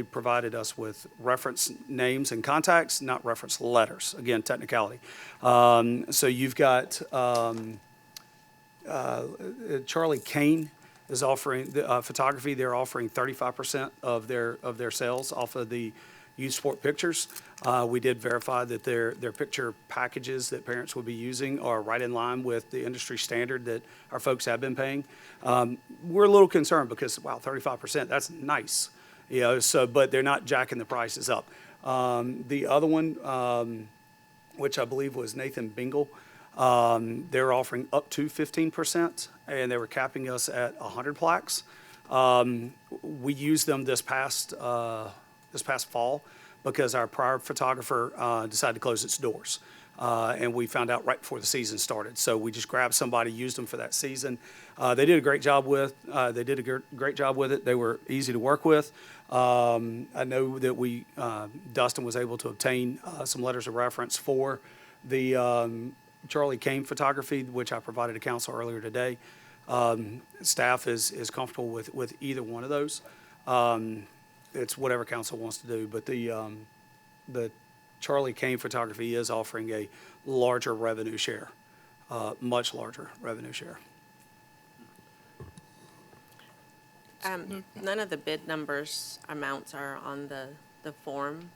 provided us with reference names and contacts, not reference letters. Again, technicality. So you've got Charlie Kane is offering photography. They're offering 35% of their sales off of the youth sport pictures. We did verify that their picture packages that parents would be using are right in line with the industry standard that our folks have been paying. We're a little concerned because, wow, 35%, that's nice. You know, so, but they're not jacking the prices up. The other one, which I believe was Nathan Bingle, they're offering up to 15%, and they were capping us at 100 plaques. We used them this past fall because our prior photographer decided to close its doors. And we found out right before the season started. So we just grabbed somebody, used them for that season. They did a great job with it. They were easy to work with. I know that Dustin was able to obtain some letters of reference for the Charlie Kane photography, which I provided to council earlier today. Staff is comfortable with either one of those. It's whatever council wants to do, but the Charlie Kane photography is offering a larger revenue share, much larger revenue share. None of the bid numbers amounts are on the form.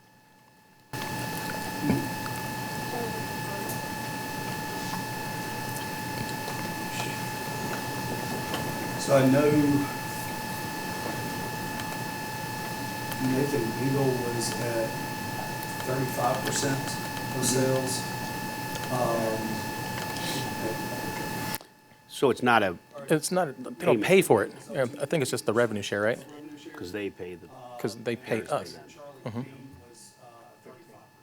So I know Nathan Bingle was at 35% of sales. So it's not It's not, they don't pay for it. Yeah, I think it's just the revenue share, right? because they pay the. Because they pay us. Charlie Kane was 35%.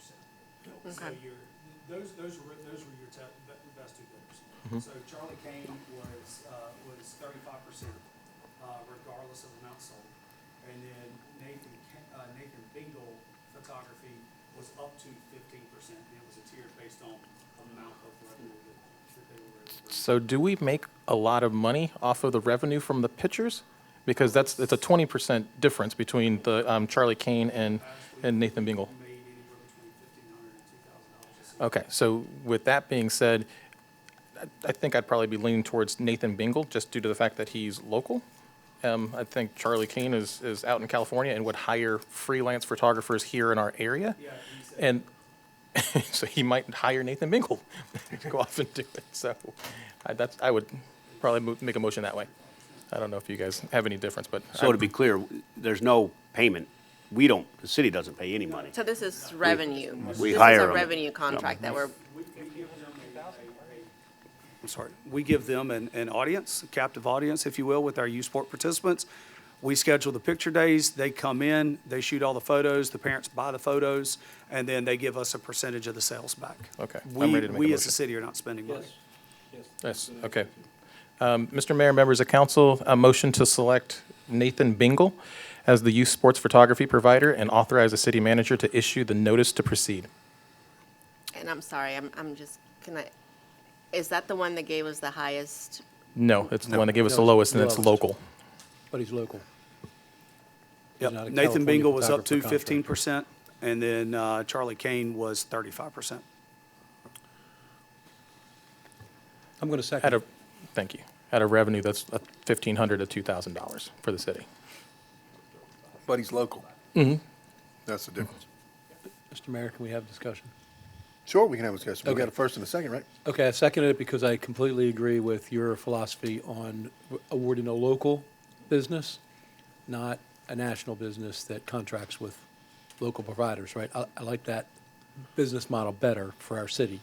So Okay. those were your best two bidders. So Charlie Kane was 35%, regardless of amount sold. And then Nathan Bingle photography was up to 15%. And it was a tier based on amount of revenue that they were able to bring. So do we make a lot of money off of the revenue from the pictures? Because it's a 20% difference between the Charlie Kane and Nathan Bingle. Made anywhere between $1,500 and $2,000 a Okay, so with that being said, I think I'd probably be leaning towards Nathan Bingle just due to the fact that he's local. I think Charlie Kane is out in California and would hire freelance photographers here in our area. And so he might hire Nathan Bingle to go off and do it. So I would probably make a motion that way. I don't know if you guys have any difference, but. So to be clear, there's no payment. The city doesn't pay any money. So this is revenue. We This hire is a 'em. revenue contract that we're, I'm sorry, we give them an audience, a captive audience, if you will, with our youth sport participants. We schedule the picture days, they come in, they shoot all the photos, the parents buy the photos, and then they give us a percentage of the sales back. Okay, I'm We, ready to make a we as motion. a city are not spending money. Yes, okay. Mr. Mayor, members of council, a motion to select Nathan Bingle as the youth sports photography provider and authorize the city manager to issue the notice to proceed. and I'm sorry, is that the one that gave us the highest? No, it's the one that gave us the No, lowest, and it's lowest. local. But he's local. Yep. not a Nathan California Bingle was up to photographer contract. 15%, and then Charlie Kane was 35%. I'm going to second. At a, thank you, at a revenue that's $1,500 to $2,000 for the city. But he's local. Mm-hmm. That's the difference. Mr. Mayor, can we have discussion? Sure, we can have a discussion. We Okay. got a first and a second, right? Okay, I seconded it because I completely agree with your philosophy on awarding a local business, not a national business that contracts with local providers, right? I like that business model better for our city.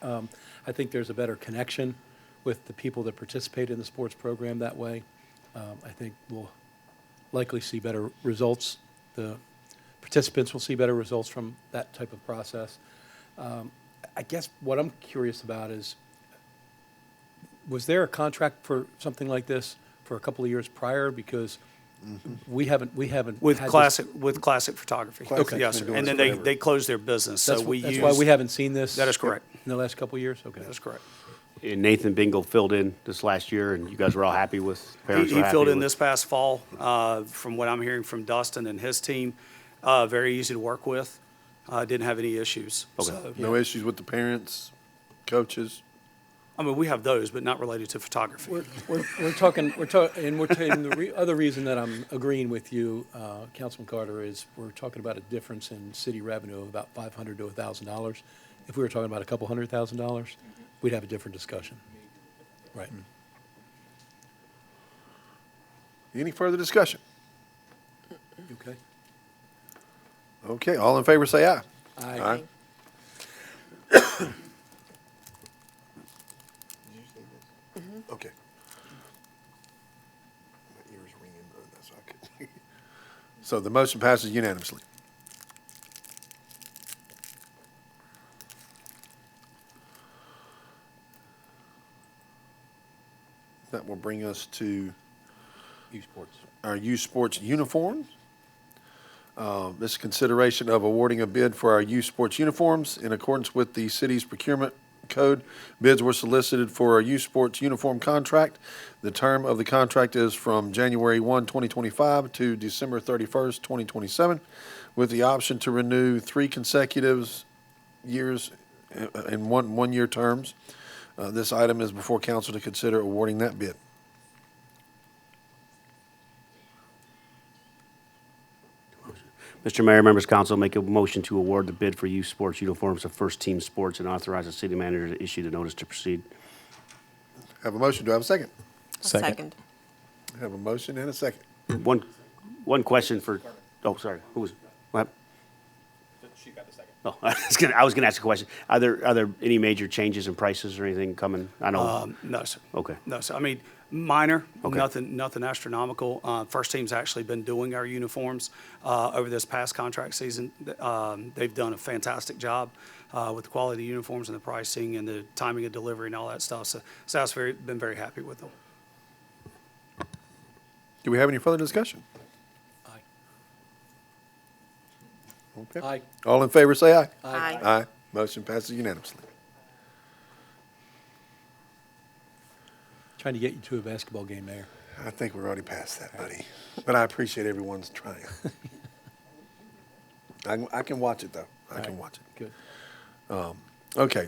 I think there's a better connection with the people that participate in the sports program that way. I think we'll likely see better results. The participants will see better results from that type of process. I guess what I'm curious about is, was there a contract for something like this for a couple of years prior? Because we haven't With had this- classic photography. Classic. Yes, sir. Been doing And this then forever. they closed their business, so we That's use. why we haven't seen this. That is correct. In the last couple of years? Okay. That is correct. And Nathan Bingle filled in this last year, and you guys were all happy with, parents were He happy filled in with- this past fall, from what I'm hearing from Dustin and his team, very easy to work with, didn't have any issues. Okay. So, No issues with the parents, coaches? I mean, we have those, but not related to photography. We're talking, the other reason that I'm agreeing with you, Councilman Carter, is we're talking about a difference in city revenue of about $500 to $1,000. If we were talking about a couple $100,000, we'd have a different discussion. Right. Any further discussion? Okay. Okay, all in favor, say aye. Aye. Okay. My ears ringing, that's why I couldn't hear you. So the motion passes unanimously. That will bring us to Youth sports. our youth sports uniforms. This is consideration of awarding a bid for our youth sports uniforms in accordance with the city's procurement code. Bids were solicited for our youth sports uniform contract. The term of the contract is from January 1, 2025 to December 31st, 2027, with the option to renew 3 consecutive years in one-year terms. This item is before council to consider awarding that bid. Mr. Mayor, members of council, make a motion to award the bid for youth sports uniforms to First Team Sports and authorize the city manager to issue the notice to proceed. Have a motion, do I have a second? Second. Have a motion and a second. One question for, oh, sorry, who was, what? She got the second. Oh, I was gonna ask a question. Are there any major changes in prices or anything coming? I know, No, sir. okay. No, sir. I mean, minor, Okay. nothing astronomical. First Team's actually been doing our uniforms over this past contract season. They've done a fantastic job with the quality of uniforms and the pricing and the timing of delivery and all that stuff. So staff's been very happy with them. Do we have any further discussion? Aye. Okay. Aye. All in favor, say aye. Aye. Aye. Motion passes unanimously. Trying to get you to a basketball game, Mayor. I think we're already past that, buddy. But I appreciate everyone's trying. I can watch it, though. I can watch it. Good. Okay.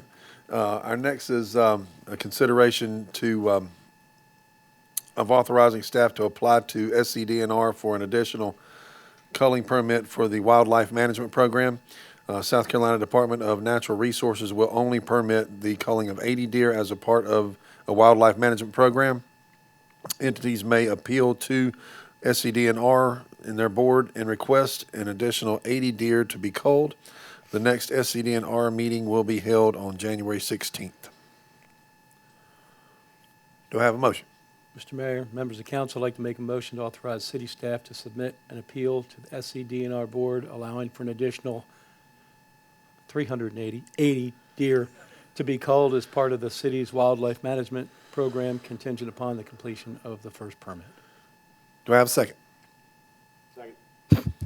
Our next is a consideration to of authorizing staff to apply to SCDNR for an additional culling permit for the Wildlife Management Program. South Carolina Department of Natural Resources will only permit the culling of 80 deer as a part of a wildlife management program. Entities may appeal to SCDNR in their board and request an additional 80 deer to be culled. The next SCDNR meeting will be held on January 16th. Do I have a motion? Mr. Mayor, members of council, I'd like to make a motion to authorize city staff to submit an appeal to the SCDNR board allowing for an additional 80 deer to be culled as part of the city's wildlife management program contingent upon the completion of the first permit. Do I have a second? Second.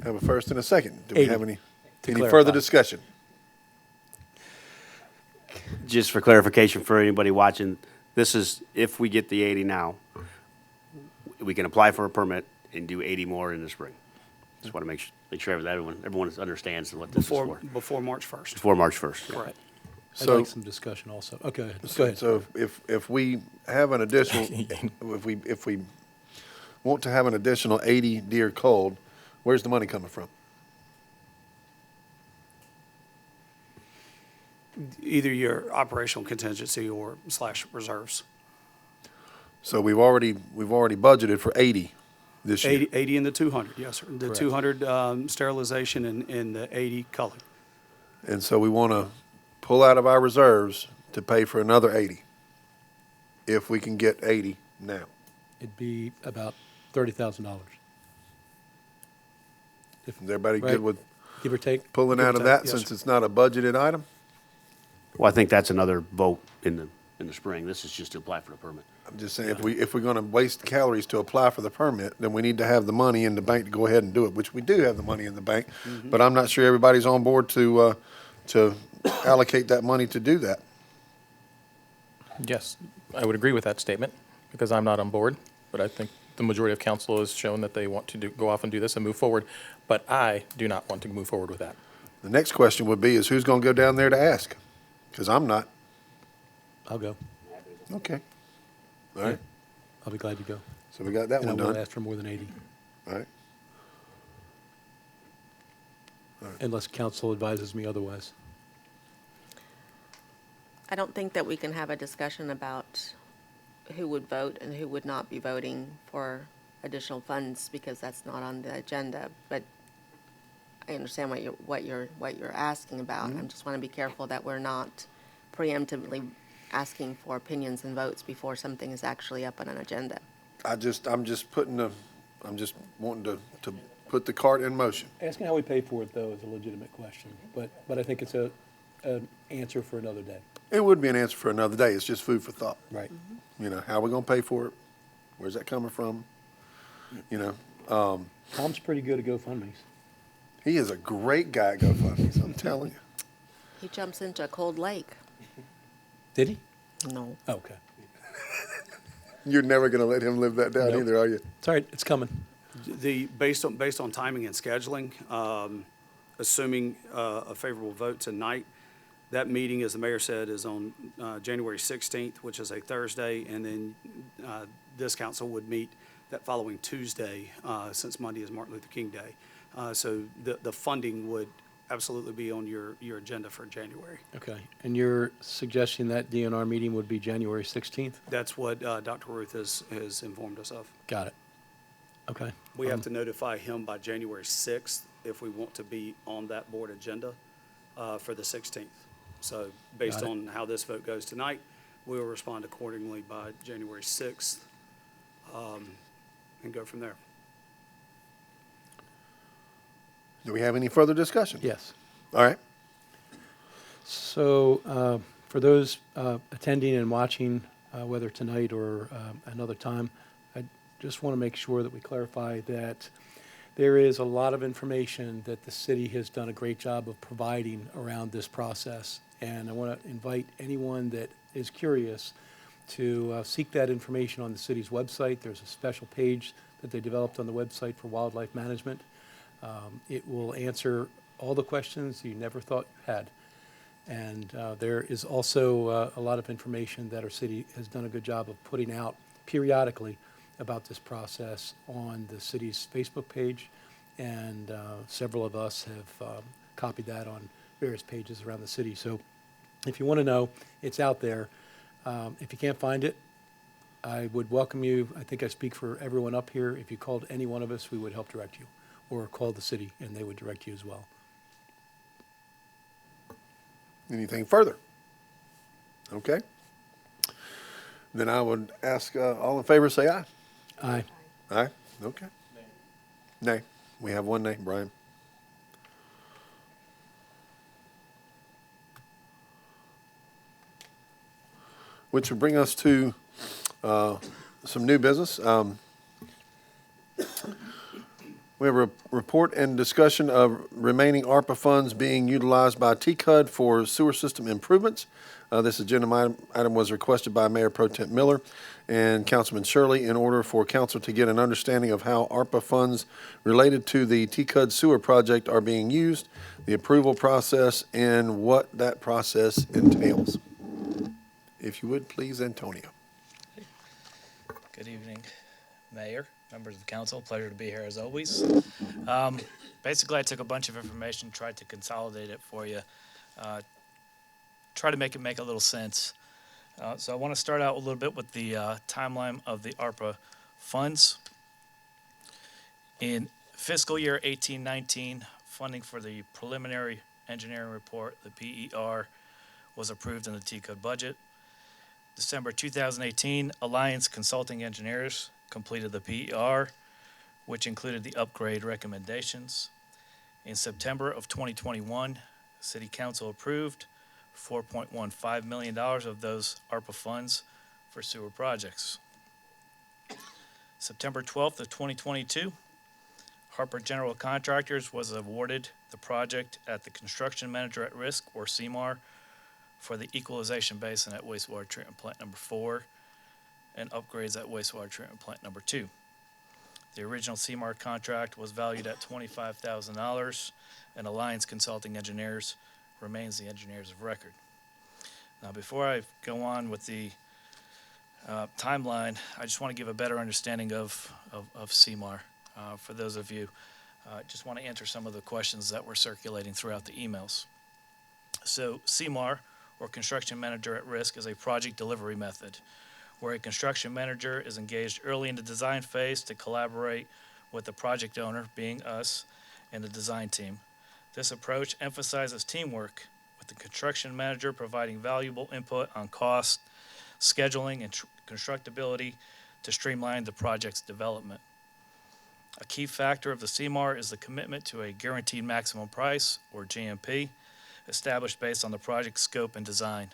I have a first and a second. Do we 80, have any to further clarify. discussion? Just for clarification for anybody watching, this is, if we get the 80 now, we can apply for a permit and do 80 more in the spring. Just want to make sure that everyone understands what this is for. Before March 1st. Before March 1st. yeah. Correct. I'd So- like some discussion also. Okay, go ahead. So if we have an additional, if we want to have an additional 80 deer culled, where's the money coming from? Either your operational contingency or / reserves. So we've already budgeted for 80 this year. 80 and the 200, yes, sir. The 200 sterilization and the 80 culling. And so we want to pull out of our reserves to pay for another 80, if we can get 80 now. It'd be about $30,000. Is everybody Right. good with Give or take? pulling Give or out of take, that yes, since sir. it's not a budgeted item? Well, I think that's another vote in the spring. This is just to apply for the permit. I'm just saying, if we're going to waste calories to apply for the permit, then we need to have the money in the bank to go ahead and do it, which we do have the money in the bank. But I'm not sure everybody's on board to allocate that money to do that. Yes, I would agree with that statement, because I'm not on board, but I think the majority of council has shown that they want to go off and do this and move forward, but I do not want to move forward with that. The next question would be, is who's going to go down there to ask? Because I'm not. I'll go. Okay. All right. I'll be glad to go. So we got that And I one won't done. ask for more than 80, All right. unless council advises me otherwise. I don't think that we can have a discussion about who would vote and who would not be voting for additional funds, because that's not on the agenda. But I understand what you're asking about. I just want to be careful that we're not preemptively asking for opinions and votes before something is actually up on an agenda. I'm just wanting to put the cart in motion. Asking how we pay for it, though, is a legitimate question, but I think it's an answer for another day. It would be an answer for another day. It's just food for thought. Right. You know, how are we going to pay for it? Where's that coming from? You know, Tom's pretty good at GoFundMe's. he is a great guy at GoFundMe, I'm telling you. He jumps into a cold lake. Did he? No. Okay. You're never going to let him live that down Nope. either, are you? It's all right, it's coming. Based on timing and scheduling, assuming a favorable vote tonight, that meeting, as the mayor said, is on January 16th, which is a Thursday, and then this council would meet that following Tuesday, since Monday is Martin Luther King Day. So the funding would absolutely be on your agenda for January. Okay, and you're suggesting that DNR meeting would be January 16th? That's what Dr. Ruth has informed us of. Got it. Okay. We have to notify him by January 6th if we want to be on that board agenda for the 16th. So based Got it. on how this vote goes tonight, we will respond accordingly by January 6th and go from there. Do we have any further discussion? Yes. All right. So for those attending and watching, whether tonight or another time, I just want to make sure that we clarify that there is a lot of information that the city has done a great job of providing around this process. And I want to invite anyone that is curious to seek that information on the city's website. There's a special page that they developed on the website for wildlife management. It will answer all the questions you never thought you had. And there is also a lot of information that our city has done a good job of putting out periodically about this process on the city's Facebook page, and several of us have copied that on various pages around the city. So if you want to know, it's out there. If you can't find it, I would welcome you. I think I speak for everyone up here. If you called any one of us, we would help direct you, or call the city and they would direct you as well. Anything further? Okay. Then I would ask, all in favor, say aye. Aye. Aye? Okay. Nay. We have one nay, Brian. Which would bring us to some new business. We have a report and discussion of remaining ARPA funds being utilized by TCUD for sewer system improvements. This agenda item was requested by Mayor Pro Tem Miller and Councilman SHIRLEY in order for council to get an understanding of how ARPA funds related to the TCUD sewer project are being used, the approval process, and what that process entails. If you would, please, Antonio. Good evening, Mayor, members of the council. Pleasure to be here as always. Basically, I took a bunch of information, tried to consolidate it for you, try to make it make a little sense. So I want to start out a little bit with the timeline of the ARPA funds. In fiscal year 18-19, funding for the preliminary engineering report, the PER, was approved in the TCUD budget. December 2018, Alliance Consulting Engineers completed the PER, which included the upgrade recommendations. In September of 2021, City Council approved $4.15 million of those ARPA funds for sewer projects. September 12th of 2022, Harper General Contractors was awarded the project at the Construction Manager at Risk, or CMAR, for the equalization basin at wastewater treatment plant number 4 and upgrades at wastewater treatment plant number 2. The original CMAR contract was valued at $25,000, and Alliance Consulting Engineers remains the engineers of record. Now, before I go on with the timeline, I just want to give a better understanding of CMAR. For those of you, just want to answer some of the questions that were circulating throughout the emails. So CMAR, or Construction Manager at Risk, is a project delivery method where a construction manager is engaged early in the design phase to collaborate with the project owner, being us, and the design team. This approach emphasizes teamwork, with the construction manager providing valuable input on cost, scheduling, and constructability to streamline the project's development. A key factor of the CMAR is the commitment to a guaranteed maximum price, or GMP, established based on the project scope and design.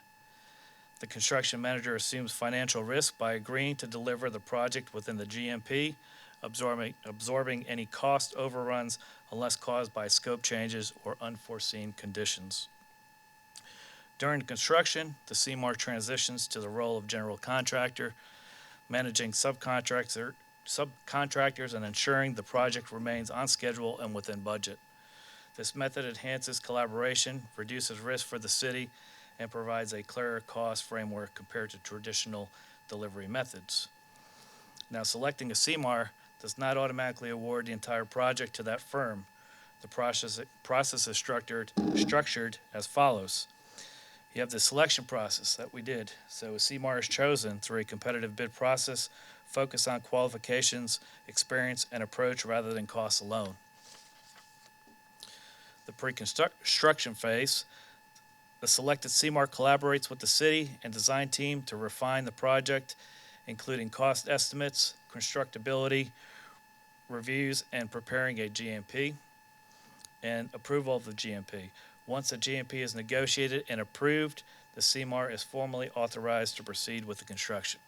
The construction manager assumes financial risk by agreeing to deliver the project within the GMP, absorbing any cost overruns unless caused by scope changes or unforeseen conditions. During construction, the CMAR transitions to the role of general contractor, managing subcontractors and ensuring the project remains on schedule and within budget. This method enhances collaboration, reduces risk for the city, and provides a clearer cost framework compared to traditional delivery methods. Now, selecting a CMAR does not automatically award the entire project to that firm. The process is structured as follows. You have the selection process that we did. So a CMAR is chosen through a competitive bid process, focused on qualifications, experience, and approach rather than cost alone. The pre-construction phase, the selected CMAR collaborates with the city and design team to refine the project, including cost estimates, constructability, reviews, and preparing a GMP, and approval of the GMP. Once the GMP is negotiated and approved, the CMAR is formally authorized to proceed with the construction.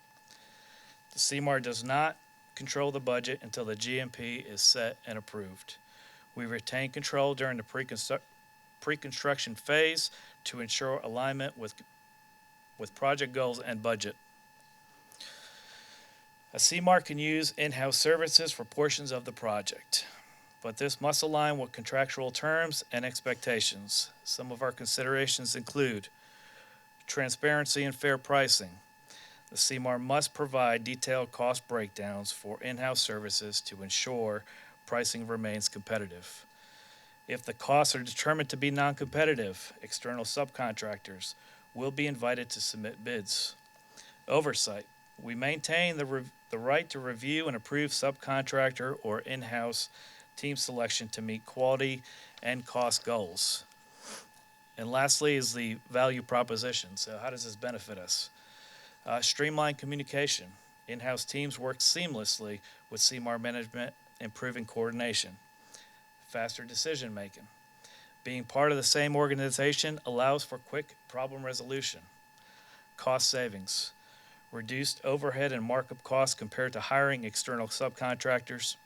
The CMAR does not control the budget until the GMP is set and approved. We retain control during the pre-construction phase to ensure alignment with project goals and budget. A CMAR can use in-house services for portions of the project, but this must align with contractual terms and expectations. Some of our considerations include transparency and fair pricing. The CMAR must provide detailed cost breakdowns for in-house services to ensure pricing remains competitive. If the costs are determined to be non-competitive, external subcontractors will be invited to submit bids. Oversight. We maintain the right to review and approve subcontractor or in-house team selection to meet quality and cost goals. And lastly is the value proposition. So how does this benefit us? Streamlined communication. In-house teams work seamlessly with CMAR management, improving coordination. Faster decision-making. Being part of the same organization allows for quick problem resolution. Cost savings. Reduced overhead and markup costs compared to hiring external subcontractors.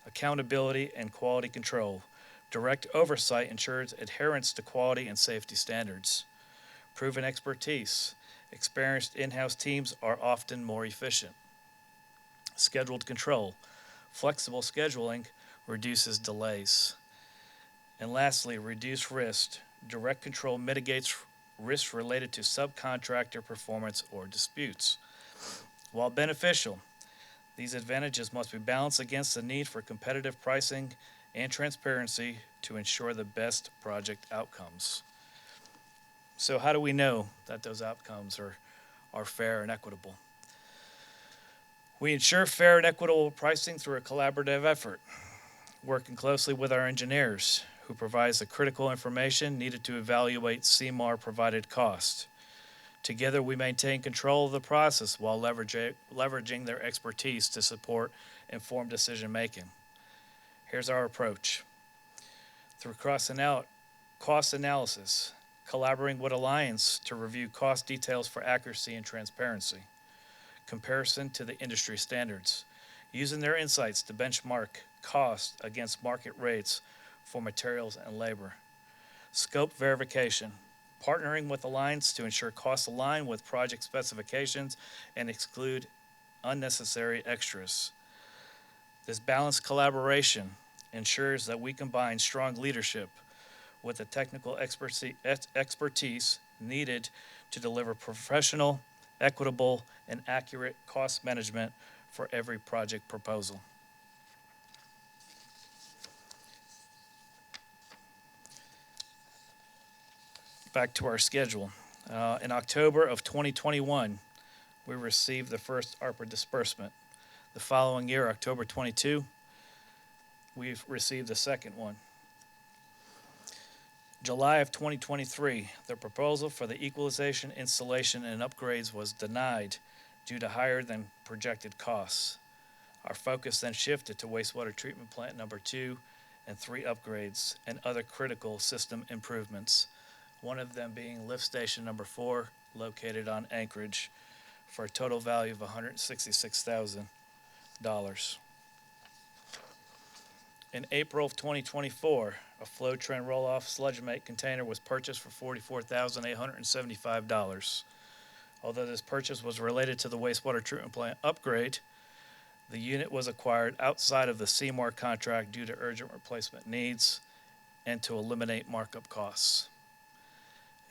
Accountability and quality control. Direct oversight ensures adherence to quality and safety standards. Proven expertise. Experienced in-house teams are often more efficient. Scheduled control. Flexible scheduling reduces delays. And lastly, reduced risk. Direct control mitigates risks related to subcontractor performance or disputes. While beneficial, these advantages must be balanced against the need for competitive pricing and transparency to ensure the best project outcomes. So how do we know that those outcomes are fair and equitable? We ensure fair and equitable pricing through a collaborative effort, working closely with our engineers, who provides the critical information needed to evaluate CMAR-provided cost. Together, we maintain control of the process while leveraging their expertise to support informed decision-making. Here's our approach. Through cost analysis, collaborating with Alliance to review cost details for accuracy and transparency, comparison to the industry standards, using their insights to benchmark cost against market rates for materials and labor. Scope verification, partnering with Alliance to ensure costs align with project specifications and exclude unnecessary extras. This balanced collaboration ensures that we combine strong leadership with the technical expertise needed to deliver professional, equitable, and accurate cost management for every project proposal. Back to our schedule. In October of 2021, we received the first ARPA disbursement. The following year, October 22, we've received the second one. July of 2023, the proposal for the equalization, installation, and upgrades was denied due to higher than projected costs. Our focus then shifted to wastewater treatment plant number 2 and 3 upgrades and other critical system improvements, one of them being lift station number 4, located on Anchorage, for a total value of $166,000. In April of 2024, a flow trend roll-off sludge mate container was purchased for $44,875. Although this purchase was related to the wastewater treatment plant upgrade, the unit was acquired outside of the CMAR contract due to urgent replacement needs and to eliminate markup costs.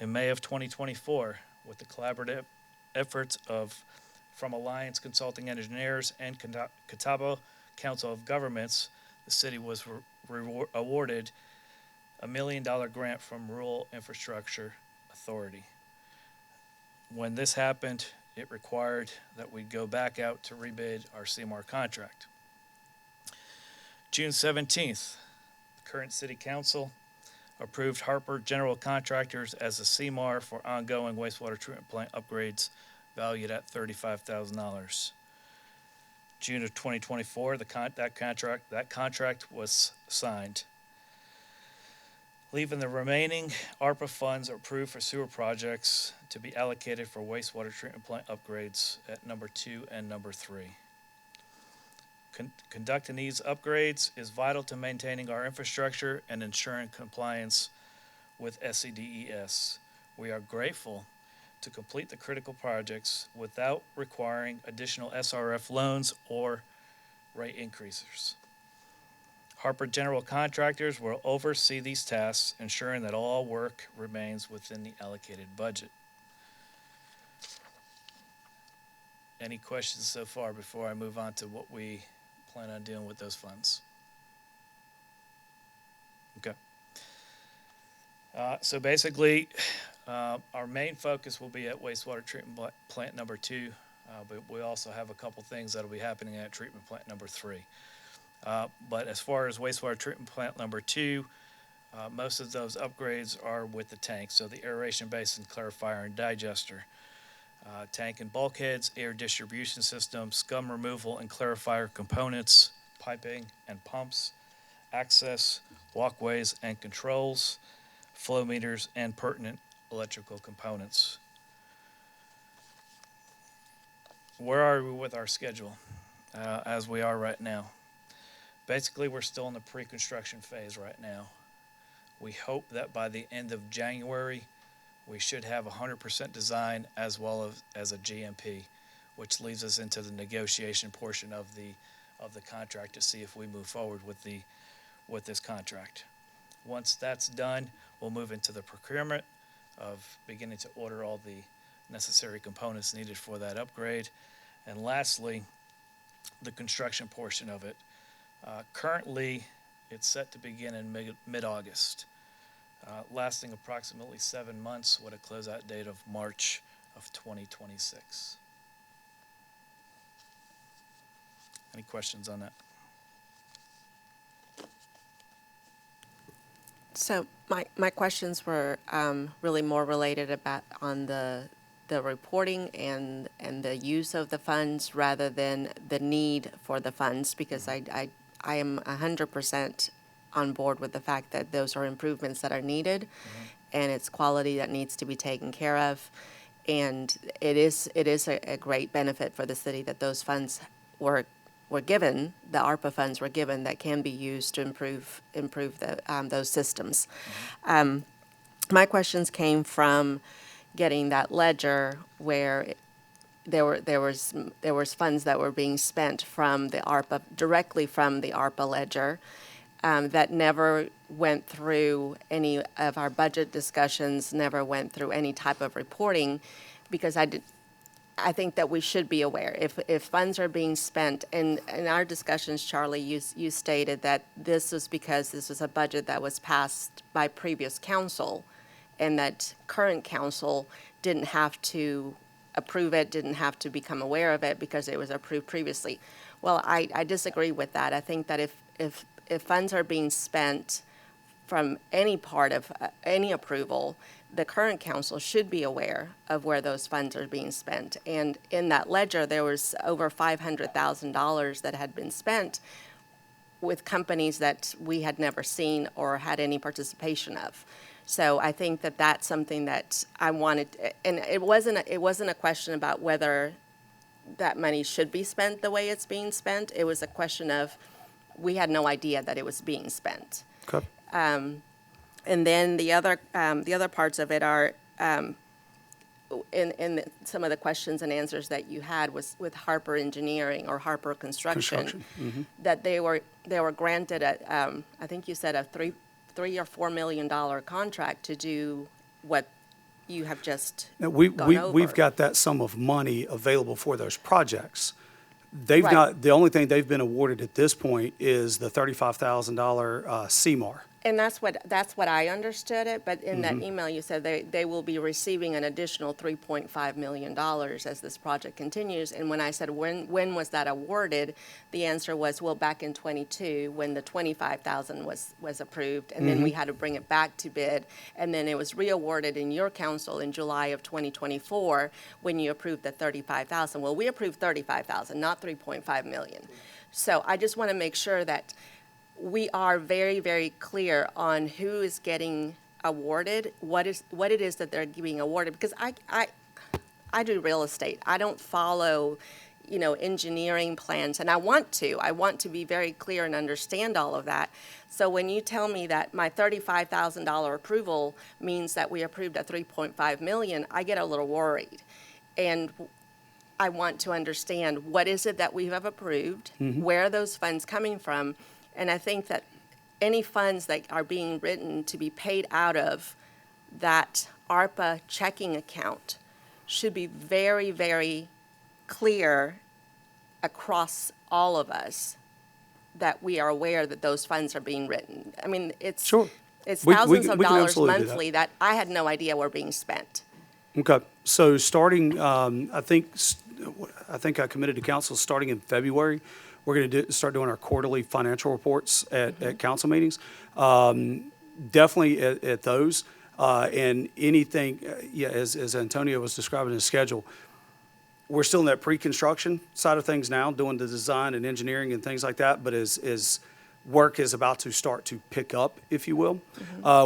In May of 2024, with the collaborative efforts from Alliance Consulting Engineers and Catawba Council of Governments, the city was awarded a $1 million grant from Rural Infrastructure Authority. When this happened, it required that we go back out to rebid our CMAR contract. June 17th, the current city council approved Harper General Contractors as a CMAR for ongoing wastewater treatment plant upgrades valued at $35,000. June of 2024, that contract was signed, leaving the remaining ARPA funds approved for sewer projects to be allocated for wastewater treatment plant upgrades at number 2 and number 3. Conducting these upgrades is vital to maintaining our infrastructure and ensuring compliance with SCDNR. We are grateful to complete the critical projects without requiring additional SRF loans or rate increases. Harper General Contractors will oversee these tasks, ensuring that all work remains within the allocated budget. Any questions so far before I move on to what we plan on doing with those funds? Okay. So basically, our main focus will be at wastewater treatment plant number 2, but we also have a couple things that'll be happening at treatment plant number 3. But as far as wastewater treatment plant number 2, most of those upgrades are with the tank, so the aeration basin, clarifier, and digester. Tank and bulkheads, air distribution system, scum removal and clarifier components, piping and pumps, access, walkways and controls, flow meters, and pertinent electrical components. Where are we with our schedule as we are right now? Basically, we're still in the pre-construction phase right now. We hope that by the end of January, we should have 100% design as well as a GMP, which leads us into the negotiation portion of the contract to see if we move forward with this contract. Once that's done, we'll move into the procurement of beginning to order all the necessary components needed for that upgrade. And lastly, the construction portion of it. Currently, it's set to begin in mid-August, lasting approximately 7 months with a closeout date of March of 2026. Any questions on that? So my questions were really more related on the reporting and the use of the funds rather than the need for the funds, because I am 100% on board with the fact that those are improvements that are needed, and it's quality that needs to be taken care of, and it is a great benefit for the city that those funds were given, the ARPA funds were given, that can be used to improve those systems. My questions came from getting that ledger where there was funds that were being spent from the ARPA, directly from the ARPA ledger, that never went through any of our budget discussions, never went through any type of reporting, because I think that we should be aware. If funds are being spent, and in our discussions, Charlie, you stated that this was because this was a budget that was passed by previous council, and that current council didn't have to approve it, didn't have to become aware of it because it was approved previously. Well, I disagree with that. I think that if funds are being spent from any part of any approval, the current council should be aware of where those funds are being spent. And in that ledger, there was over $500,000 that had been spent with companies that we had never seen or had any participation of. So I think that that's something that I wanted, and it wasn't a question about whether that money should be spent the way it's being spent. It was a question of, we had no idea that it was being spent. Okay. And then the other parts of it are, in some of the questions and answers that you had was with Harper Engineering or Harper Construction. That they were granted I think you said a $3 or $4 million contract to do what you have just Now, gone over. we've got that sum of money available for those projects. They've Right. not, the only thing they've been awarded at this point is the $35,000 CMAR. And that's what I understood it, but in that email you said they will be receiving an additional $3.5 million as this project continues. And when I said, when was that awarded, the answer was, well, back in '22, when the $25,000 was approved, and then we had to bring it back to bid, and then it was reawarded in your council in July of 2024 when you approved the $35,000. Well, we approved $35,000, not $3.5 million. So I just want to make sure that we are very, very clear on who is getting awarded, what it is that they're being awarded, because I do real estate. I don't follow, engineering plans, and I want to be very clear and understand all of that. So when you tell me that my $35,000 approval means that we approved a $3.5 million, I get a little worried. And I want to understand, what is it that we have approved? Where are those funds coming from? And I think that any funds that are being written to be paid out of that ARPA checking account should be very, very clear across all of us that we are aware that those funds are being written. I mean, it's Sure. it's We thousands can- of we can dollars absolutely do that. monthly that I had no idea were being spent. Okay, so starting, I think I committed to council, starting in February, we're going to start doing our quarterly financial reports at council meetings. Definitely at those, and anything, yeah, as Antonio was describing his schedule, we're still in that pre-construction side of things now, doing the design and engineering and things like that, but as work is about to start to pick up, if you will,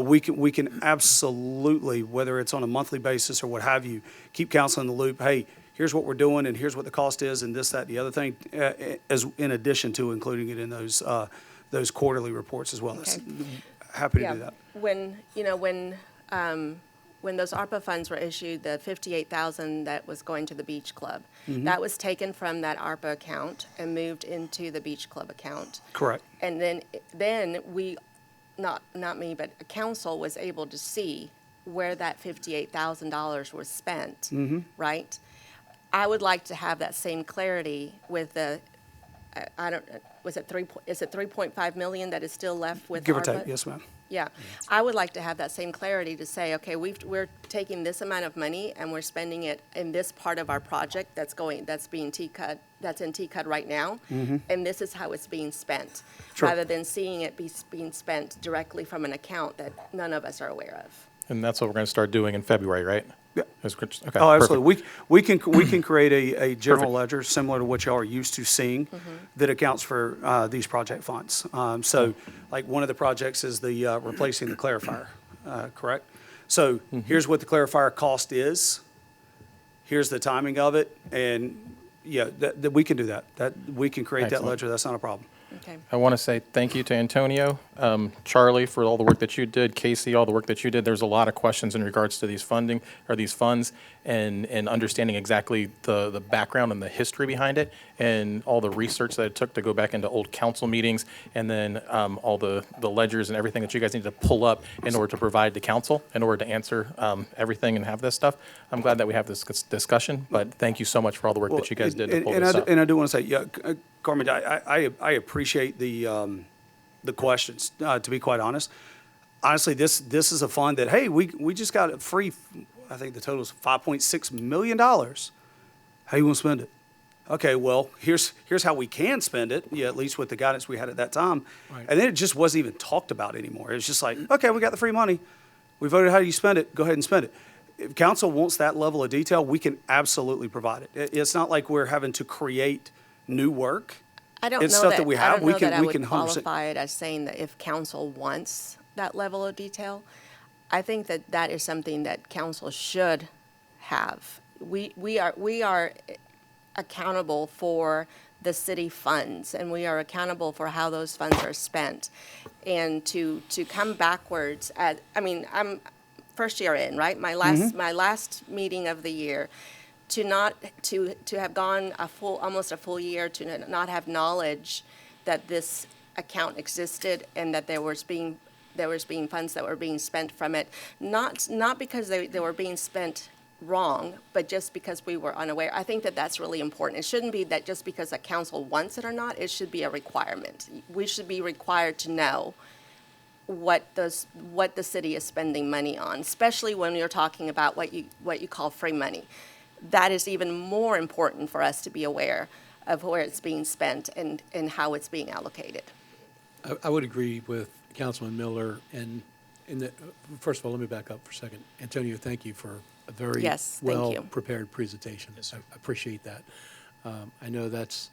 we can absolutely, whether it's on a monthly basis or what have you, keep council in the loop. Hey, here's what we're doing, and here's what the cost is, and this, that, and the other thing, as in addition to including it in those quarterly reports as well. Okay. Happy to Yeah, do that. when those ARPA funds were issued, the 58,000 that was going to the beach club, Mm-hmm. that was taken from that ARPA account and moved into the beach club account. Correct. And then we, not me, but council was able to see where that $58,000 was spent, Mm-hmm. right? I would like to have that same clarity with the, I don't, is it 3.5 million that is still left with ARPA? Give or take, yes, ma'am. Yeah, I would like to have that same clarity to say, okay, we're taking this amount of money and we're spending it in this part of our project that's being TCUD, that's in TCUD right now, and this is how it's being spent, Sure. rather than seeing it being spent directly from an account that none of us are aware of. And that's what we're going to start doing in February, right? Yeah. Okay, Oh, absolutely. perfect. We can create a general Perfect. ledger similar to what y'all are used to seeing that accounts for these project funds. So like one of the projects is the replacing the clarifier, correct? So here's what the clarifier cost is. Here's the timing of it. And yeah, that we can do that. We can create that Excellent. ledger. That's not a problem. Okay. I want to say thank you to Antonio, Charlie for all the work that you did, Casey, all the work that you did. There's a lot of questions in regards to these funding or these funds and understanding exactly the background and the history behind it and all the research that it took to go back into old council meetings and then all the ledgers and everything that you guys need to pull up in order to provide to council in order to answer everything and have this stuff. I'm glad that we have this discussion, but thank you so much for all the work that you guys did to pull this up. And I do want to say, yeah, Carmen, I appreciate the questions, to be quite honest. Honestly, this is a fund that, hey, we just got it free, I think the total is $5.6 million. How you want to spend it? Okay, well, here's how we can spend it, yeah, at least with the guidance we had at that time. Right. And then it just wasn't even talked about anymore. It was just like, okay, we got the free money. We voted how you spend it. Go ahead and spend it. If council wants that level of detail, we can absolutely provide it. It's not like we're having to create new work. I don't It's know stuff that, that we I have. don't We know can- that I we would can 100%. qualify it as saying that if council wants that level of detail. I think that is something that council should have. We are accountable for the city funds, and we are accountable for how those funds are spent. And to come backwards I'm first year in, right? My last meeting of the year, to have gone almost a full year to not have knowledge that this account existed and that there was being funds that were being spent from it, not because they were being spent wrong, but just because we were unaware. I think that that's really important. It shouldn't be that just because a council wants it or not, it should be a requirement. We should be required to know what the city is spending money on, especially when you're talking about what you call free money. That is even more important for us to be aware of where it's being spent and how it's being allocated. I would agree with Councilman Miller, and first of all, let me back up for a second. Antonio, thank you for a very Yes, thank you. well-prepared presentation. Yes, sir. I appreciate that. I know that's,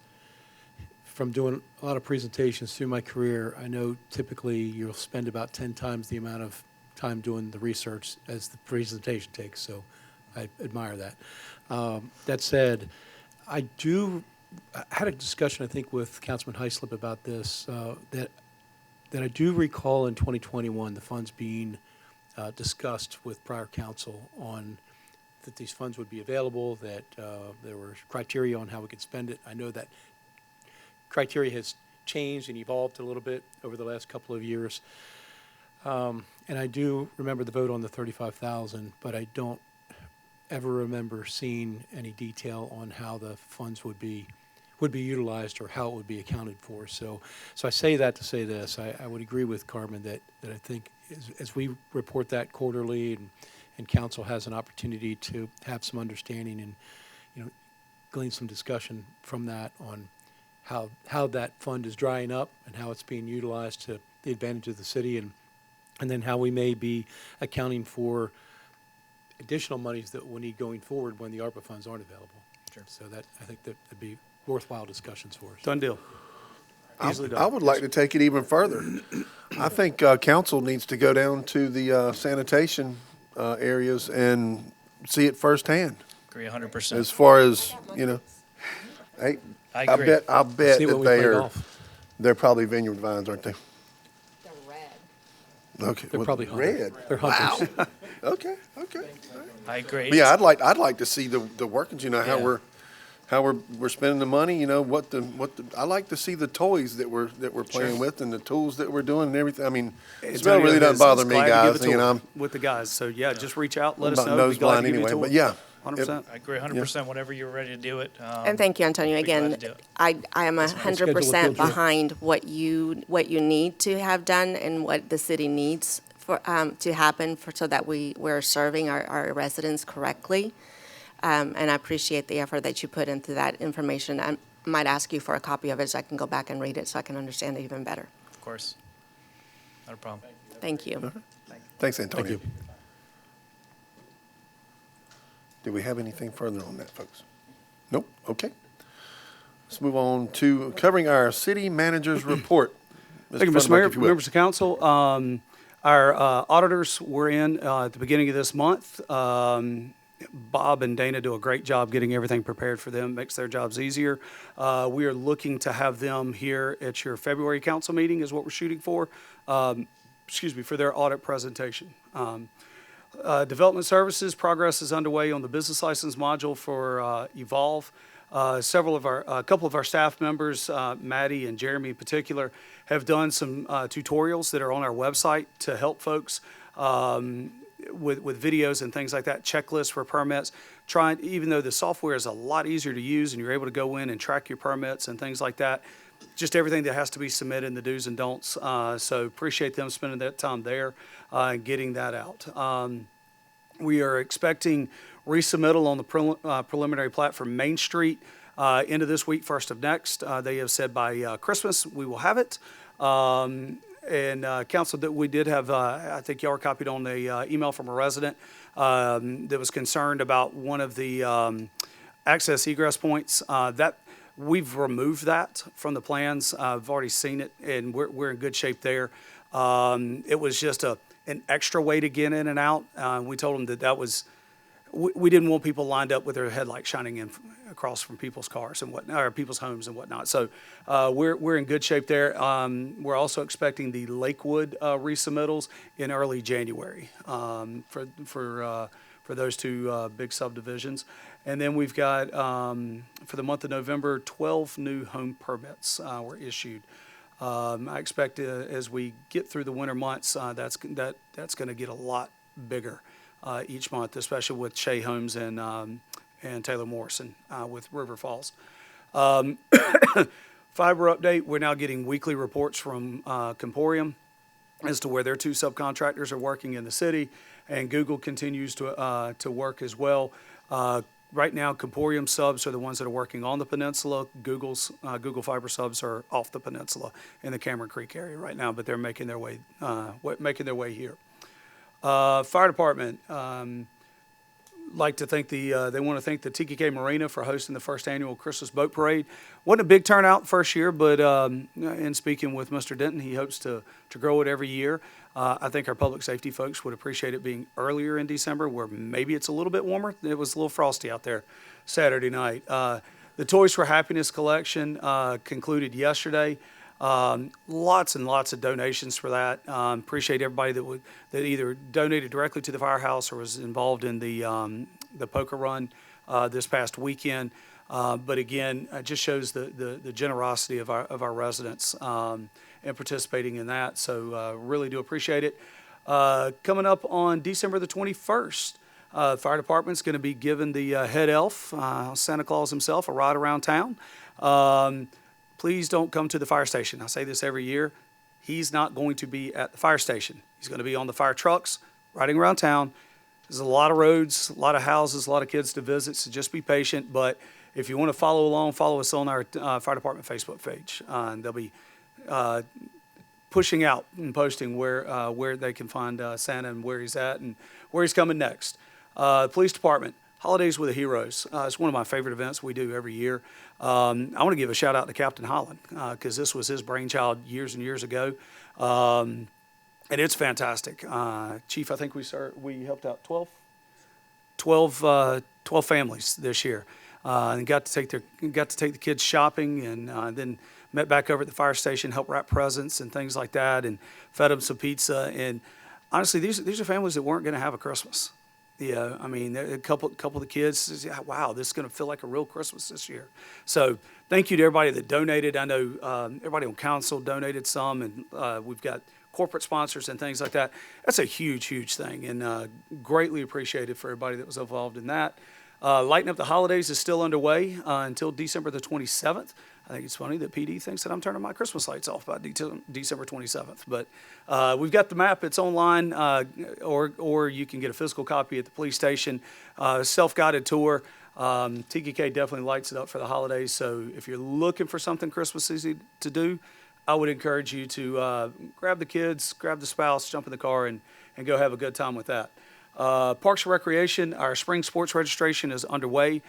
from doing a lot of presentations through my career, I know typically you'll spend about 10 times the amount of time doing the research as the presentation takes, so I admire that. That said, I had a discussion, I think, with Councilman HYSLIP about this, that I do recall in 2021, the funds being discussed with prior council on that these funds would be available, that there were criteria on how we could spend it. I know that criteria has changed and evolved a little bit over the last couple of years. And I do remember the vote on the 35,000, but I don't ever remember seeing any detail on how the funds would be utilized or how it would be accounted for. So I say that to say this. I would agree with Carmen that I think as we report that quarterly and council has an opportunity to have some understanding and, glean some discussion from that on how that fund is drying up and how it's being utilized to the advantage of the city, and then how we may be accounting for additional monies that we'll need going forward when the ARPA funds aren't available. Sure. So I think that'd be worthwhile discussions for us. Done deal. Easily done. I would like to take it even further. I think council needs to go down to the sanitation areas and see it firsthand. Agree 100%. As far as, hey, I agree. I bet See that when we play they are, golf. they're probably vineyard vines, aren't they? They're red. Okay. They're well, probably hunters. red. They're hunters. Wow. Okay. I agree. But yeah, I'd like to see the workings, Yeah. how we're spending the money, I like to see the toys that we're playing with and the tools that we're doing and everything. I mean, the smell Antonio really doesn't is bother me, glad to give guys, it to I'm with the guys. So yeah, just reach out, let us about know. nose Be glad to blind give you a anyway, tour. but yeah. 100%. I agree 100%. Whenever you're ready to do it. And thank you, Antonio. be glad Again, to do it. I am schedule a 100% field trip. behind what you need to have done and what the city needs for, to happen so that we're serving our residents correctly. And I appreciate the effort that you put into that information. I might ask you for a copy of it so I can go back and read it so I can understand it even better. Of course. Not a problem. Thank you. Thanks, Antonio. Thank you. Do we have anything further on that, folks? Nope, okay. Let's move on to covering our city manager's report. Thank you, Mr. Funderburk, Mayor, if you will. members of council. Our auditors were in at the beginning of this month. Bob and Dana do a great job getting everything prepared for them, makes their jobs easier. We are looking to have them here at your February council meeting is what we're shooting for, for their audit presentation. Development services, progress is underway on the business license module for Evolve. A couple of our staff members, Maddie and Jeremy in particular, have done some tutorials that are on our website to help folks with videos and things like that, checklists for permits. Even though the software is a lot easier to use and you're able to go in and track your permits and things like that, just everything that has to be submitted and the do's and don'ts. So appreciate them spending that time there and getting that out. We are expecting resubmittal on the preliminary plat for Main Street end of this week, first of next. They have said by Christmas we will have it. And council, that we did have, I think y'all were copied on the email from a resident that was concerned about one of the access egress points. That we've removed that from the plans. I've already seen it, and we're in good shape there. It was just an extra way to get in and out. We told them that was. We didn't want people lined up with their headlights shining in across from people's cars and whatnot, or people's homes and whatnot. So we're in good shape there. We're also expecting the Lakewood resubmittals in early January for those two big subdivisions. And then we've got, for the month of November, 12 new home permits were issued. I expect as we get through the winter months, that's going to get a lot bigger each month, especially with Shea Homes and Taylor Morrison with River Falls. Fiber update, we're now getting weekly reports from Comporium as to where their two subcontractors are working in the city, and Google continues to work as well. Right now, Comporium subs are the ones that are working on the peninsula. Google Fiber subs are off the peninsula in the Cameron Creek area right now, but they're making their way here. Fire department, like to thank they want to thank the TKK Marina for hosting the first annual Christmas boat parade. Wasn't a big turnout first year, but in speaking with Mr. Denton, he hopes to grow it every year. I think our public safety folks would appreciate it being earlier in December, where maybe it's a little bit warmer. It was a little frosty out there Saturday night. The Toys for Happiness collection concluded yesterday. Lots and lots of donations for that. Appreciate everybody that either donated directly to the firehouse or was involved in the poker run this past weekend. But again, it just shows the generosity of our residents and participating in that. So really do appreciate it. Coming up on December the 21st, Fire department's going to be giving the head elf, Santa Claus himself, a ride around town. Please don't come to the fire station. I say this every year. He's not going to be at the fire station. He's going to be on the fire trucks, riding around town. There's a lot of roads, a lot of houses, a lot of kids to visit, so just be patient. But if you want to follow along, follow us on our fire department Facebook page. And they'll be pushing out and posting where they can find Santa and where he's at and where he's coming next. Police department, Holidays with the Heroes. It's one of my favorite events we do every year. I want to give a shout out to Captain Holland because this was his brainchild years and years ago. And it's fantastic. Chief, I think we helped out 12 families this year. And got to take the kids shopping and then met back over at the fire station, helped wrap presents and things like that, and fed them some pizza. And honestly, these are families that weren't going to have a Christmas. Yeah, I mean, a couple of the kids says, yeah, wow, this is going to feel like a real Christmas this year. So thank you to everybody that donated. I know everybody on council donated some, and we've got corporate sponsors and things like that. That's a huge, huge thing, and greatly appreciated for everybody that was involved in that. Lighting Up the Holidays is still underway until December the 27th. I think it's funny that PD thinks that I'm turning my Christmas lights off by December 27th. But we've got the map. It's online, or you can get a physical copy at the police station. Self-guided tour. TKK definitely lights it up for the holidays. So if you're looking for something Christmassy to do, I would encourage you to grab the kids, grab the spouse, jump in the car, and go have a good time with that. Parks and Recreation, our spring sports registration is underway.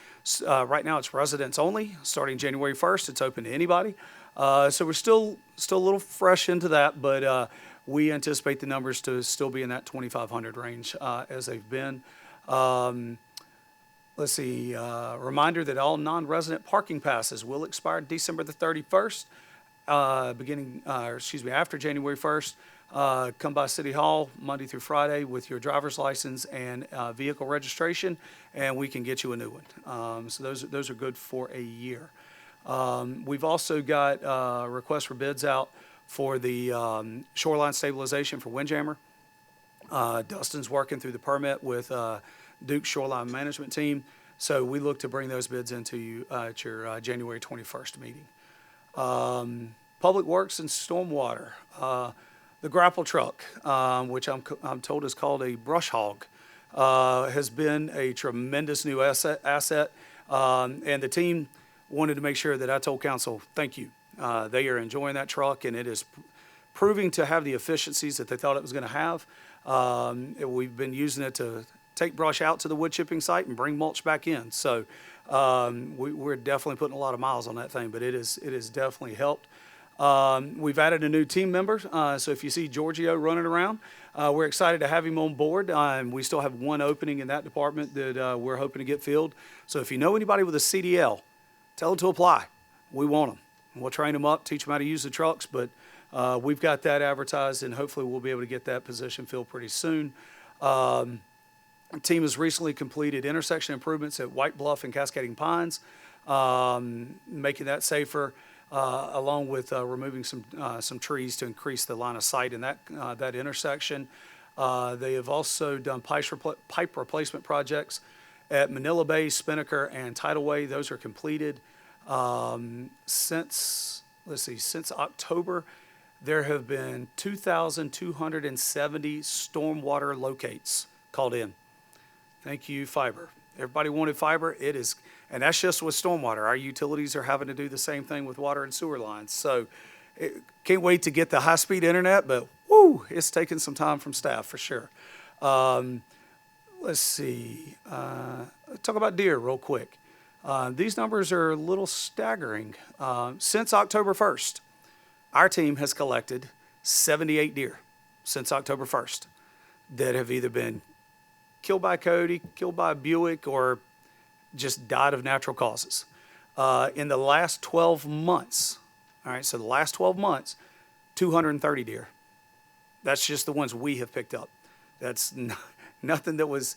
Right now it's residents only. Starting January 1st, it's open to anybody. So we're still a little fresh into that, but we anticipate the numbers to still be in that 2,500 range as they've been. Let's see, reminder that all non-resident parking passes will expire December the 31st, after January 1st. Come by City Hall Monday through Friday with your driver's license and vehicle registration, and we can get you a new one. So those are good for a year. We've also got requests for bids out for the shoreline stabilization for Windjammer. Dustin's working through the permit with Duke's shoreline management team, so we look to bring those bids into you at your January 21st meeting. Public Works and Stormwater. The grapple truck, which I'm told is called a brush hog, has been a tremendous new asset. And the team wanted to make sure that I told council, thank you. They are enjoying that truck, and it is proving to have the efficiencies that they thought it was going to have. We've been using it to take brush out to the wood chipping site and bring mulch back in. So we're definitely putting a lot of miles on that thing, but it has definitely helped. We've added a new team member, so if you see Giorgio running around, we're excited to have him on board. We still have one opening in that department that we're hoping to get filled. So if you know anybody with a CDL, tell them to apply. We want them. We'll train them up, teach them how to use the trucks, but we've got that advertised, and hopefully we'll be able to get that position filled pretty soon. The team has recently completed intersection improvements at White Bluff and Cascading Pines, making that safer. Along with removing some trees to increase the line of sight in that intersection. They have also done pipe replacement projects at Manila Bay, Spinnaker, and Tidalway. Those are completed. Since October, there have been 2,270 stormwater locates called in. Thank you, fiber. Everybody wanted fiber. And that's just with stormwater. Our utilities are having to do the same thing with water and sewer lines. So can't wait to get the high-speed internet, but whoo, it's taking some time from staff for sure. Let's see. Talk about deer real quick. These numbers are a little staggering. Since October 1st, our team has collected 78 deer since October 1st that have either been killed by Cody, killed by Buick, or just died of natural causes. In the last 12 months, all right, so the last 12 months, 230 deer. That's just the ones we have picked up. That's nothing that was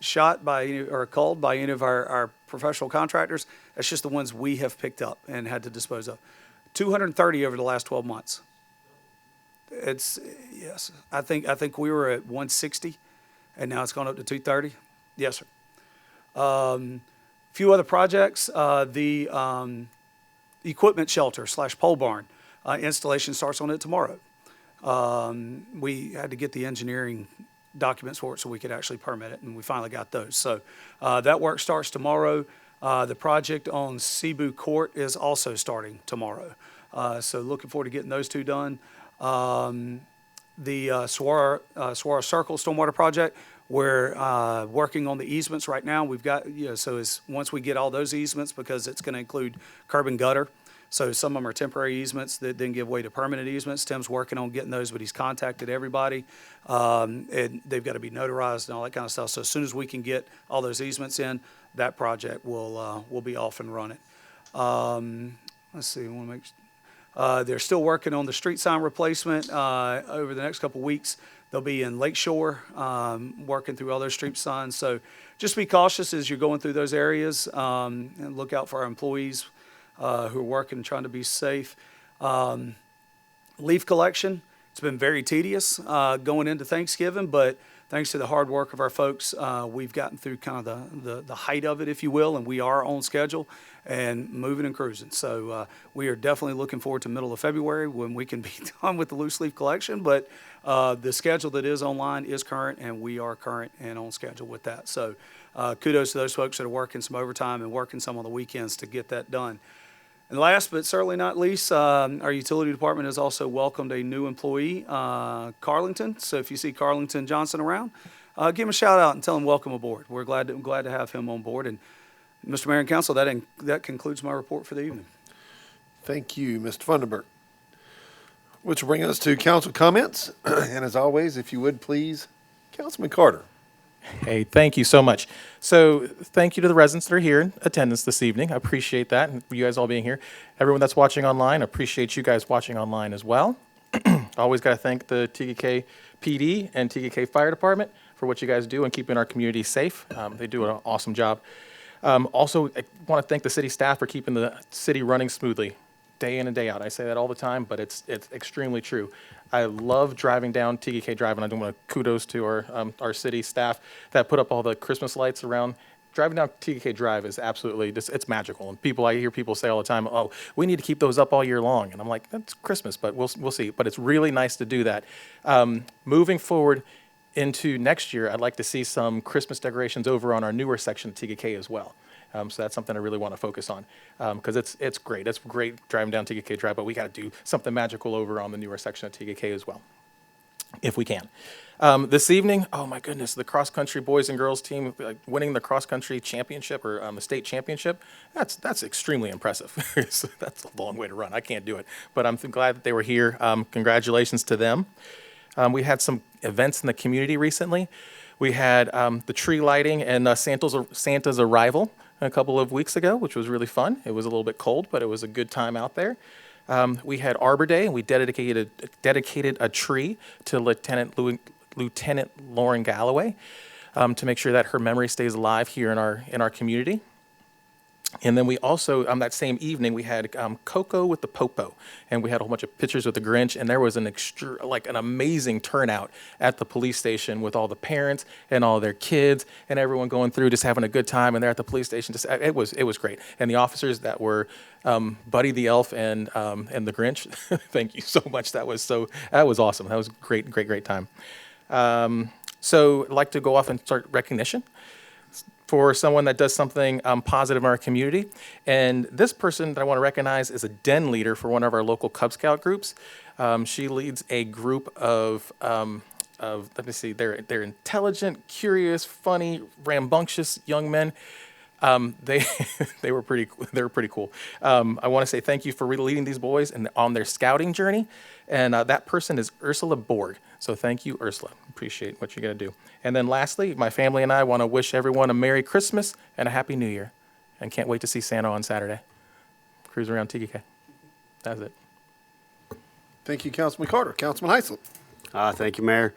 shot by or culled by any of our professional contractors. That's just the ones we have picked up and had to dispose of. 230 over the last 12 months. Yes, I think we were at 160, and now it's gone up to 230. Yes, sir. Few other projects, the equipment shelter / pole barn, installation starts on it tomorrow. We had to get the engineering documents for it so we could actually permit it, and we finally got those. So that work starts tomorrow. The project on Cebu Court is also starting tomorrow. So looking forward to getting those two done. The Saguaro Circle Stormwater Project, we're working on the easements right now. We've got, so once we get all those easements, because it's going to include curb and gutter, so some of them are temporary easements that then give way to permanent easements. Tim's working on getting those, but he's contacted everybody. And they've got to be notarized and all that kind of stuff. So as soon as we can get all those easements in, that project will be off and running. Let's see, I want to make they're still working on the street sign replacement over the next couple weeks. They'll be in Lakeshore, working through all those street signs. So just be cautious as you're going through those areas, and look out for our employees who are working, trying to be safe. Leaf collection, it's been very tedious going into Thanksgiving, but thanks to the hard work of our folks, we've gotten through kind of the height of it, if you will, and we are on schedule and moving and cruising. So we are definitely looking forward to middle of February when we can be done with the loose leaf collection, but the schedule that is online is current, and we are current and on schedule with that. So kudos to those folks that are working some overtime and working some on the weekends to get that done. And last but certainly not least, our utility department has also welcomed a new employee, Carlington. So if you see Carlington Johnson around, give him a shout out and tell him welcome aboard. We're glad to have him on board. And Mr. Mayor and Council, that concludes my report for the evening. Thank you, Mr. Funderburk. Which will bring us to council comments. And as always, if you would please, Councilman Carter. Hey, thank you so much. So thank you to the residents that are here in attendance this evening. I appreciate that, and you guys all being here. Everyone that's watching online, I appreciate you guys watching online as well. Always got to thank the TKK PD and TKK Fire Department for what you guys do and keeping our community safe. They do an awesome job. Also, I want to thank the city staff for keeping the city running smoothly day in and day out. I say that all the time, but it's extremely true. I love driving down TKK Drive, and I do want to kudos to our city staff that put up all the Christmas lights around. Driving down TKK Drive is absolutely, it's magical. And I hear people say all the time, oh, we need to keep those up all year long. And I'm like, that's Christmas, but we'll see. But it's really nice to do that. Moving forward into next year, I'd like to see some Christmas decorations over on our newer section of TKK as well. So that's something I really want to focus on, because it's great. It's great driving down TKK Drive, but we got to do something magical over on the newer section of TKK as well, if we can. This evening, oh my goodness, the cross-country boys and girls team winning the cross-country championship or the state championship, that's extremely impressive. That's a long way to run. I can't do it, but I'm glad that they were here. Congratulations to them. We had some events in the community recently. We had the tree lighting and Santa's arrival a couple of weeks ago, which was really fun. It was a little bit cold, but it was a good time out there. We had Arbor Day, and we dedicated a tree to Lieutenant Lauren Galloway to make sure that her memory stays alive here in our community. And then we also, that same evening, we had Cocoa with the Popo, and we had a whole bunch of pictures with the Grinch, and there was an amazing turnout at the police station with all the parents and all their kids and everyone going through just having a good time, and they're at the police station. It was great. And the officers that were Buddy the Elf and the Grinch, thank you so much. That was awesome. That was a great time. So I'd like to go off and start recognition for someone that does something positive in our community. And this person that I want to recognize is a den leader for one of our local Cub Scout groups. She leads a group of let me see, they're intelligent, curious, funny, rambunctious young men. They were pretty cool. I want to say thank you for leading these boys on their scouting journey. And that person is Ursula Borg. So thank you, Ursula. Appreciate what you're going to do. And then lastly, my family and I want to wish everyone a Merry Christmas and a Happy New Year. And can't wait to see Santa on Saturday. Cruise around TKK. That's it. Thank you, Councilman Carter. Councilman HYSLIP. Thank you, Mayor.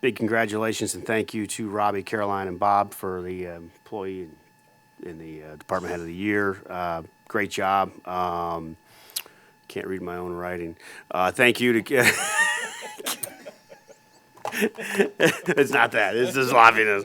Big congratulations and thank you to Robbie, Caroline, and Bob for the employee in the Department Head of the Year. Great job. Can't read my own writing. Thank you to It's not that. It's just sloppiness.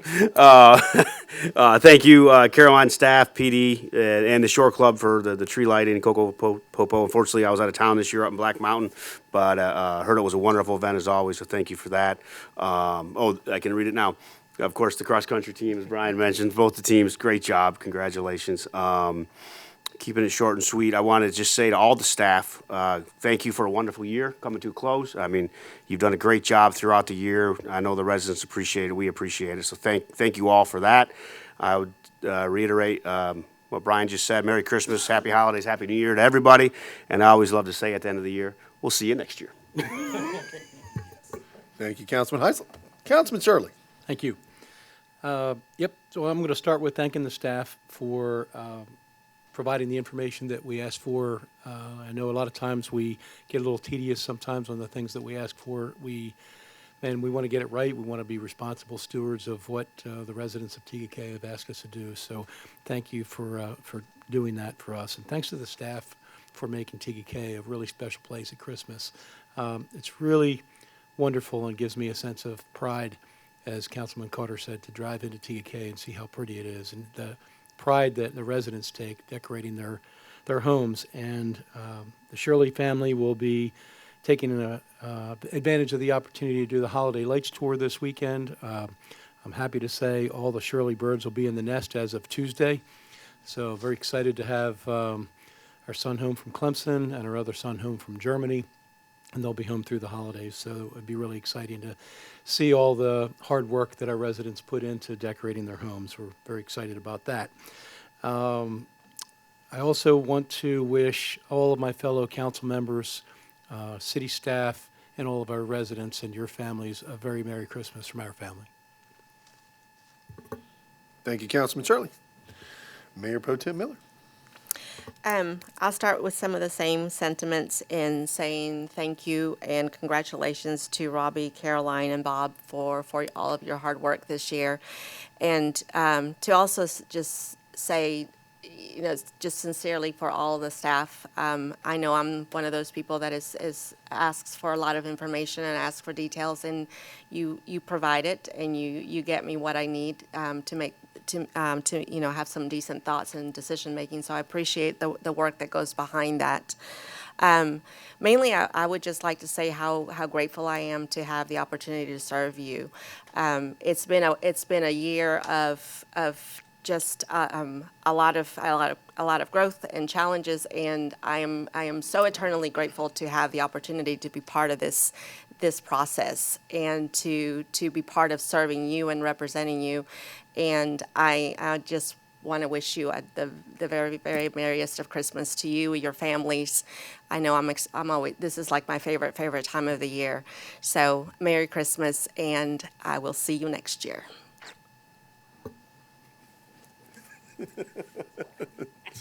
Thank you, Caroline staff, PD, and the Shore Club for the tree lighting and Coco Popo. Unfortunately, I was out of town this year up in Black Mountain, but heard it was a wonderful event as always, so thank you for that. I can read it now. Of course, the cross-country team, as Brian mentioned, both the teams, great job. Congratulations. Keeping it short and sweet, I want to just say to all the staff, thank you for a wonderful year coming to a close. I mean, you've done a great job throughout the year. I know the residents appreciate it. We appreciate it. So thank you all for that. I would reiterate what Brian just said. Merry Christmas, Happy Holidays, Happy New Year to everybody. And I always love to say at the end of the year, we'll see you next year. Thank you, Councilman HYSLIP. Councilman Shirley. Thank you. Yep, so I'm going to start with thanking the staff for providing the information that we asked for. I know a lot of times we get a little tedious sometimes on the things that we ask for. We want to get it right. We want to be responsible stewards of what the residents of TKK have asked us to do. So thank you for doing that for us. And thanks to the staff for making TKK a really special place at Christmas. It's really wonderful and gives me a sense of pride, as Councilman Carter said, to drive into TKK and see how pretty it is, and the pride that the residents take decorating their homes. And the Shirley family will be taking advantage of the opportunity to do the holiday lights tour this weekend. I'm happy to say all the Shirley birds will be in the nest as of Tuesday. So very excited to have our son home from Clemson and our other son home from Germany. And they'll be home through the holidays, so it would be really exciting to see all the hard work that our residents put into decorating their homes. We're very excited about that. I also want to wish all of my fellow council members, city staff, and all of our residents and your families a very Merry Christmas from our family. Thank you, Councilman Shirley. Mayor Pro Tem Miller. I'll start with some of the same sentiments in saying thank you and congratulations to Robbie, Caroline, and Bob for all of your hard work this year. And to also just say, you know, just sincerely for all of the staff. I know I'm one of those people that asks for a lot of information and asks for details, and you provide it, and you get me what I need to you know, have some decent thoughts and decision making. So I appreciate the work that goes behind that. Mainly, I would just like to say how grateful I am to have the opportunity to serve you. It's been a year of just a lot of growth and challenges, and I am so eternally grateful to have the opportunity to be part of this process and to be part of serving you and representing you. And I just want to wish you the very, very merriest of Christmas to you and your families. I know I'm always, this is like my favorite time of the year. So Merry Christmas, and I will see you next year.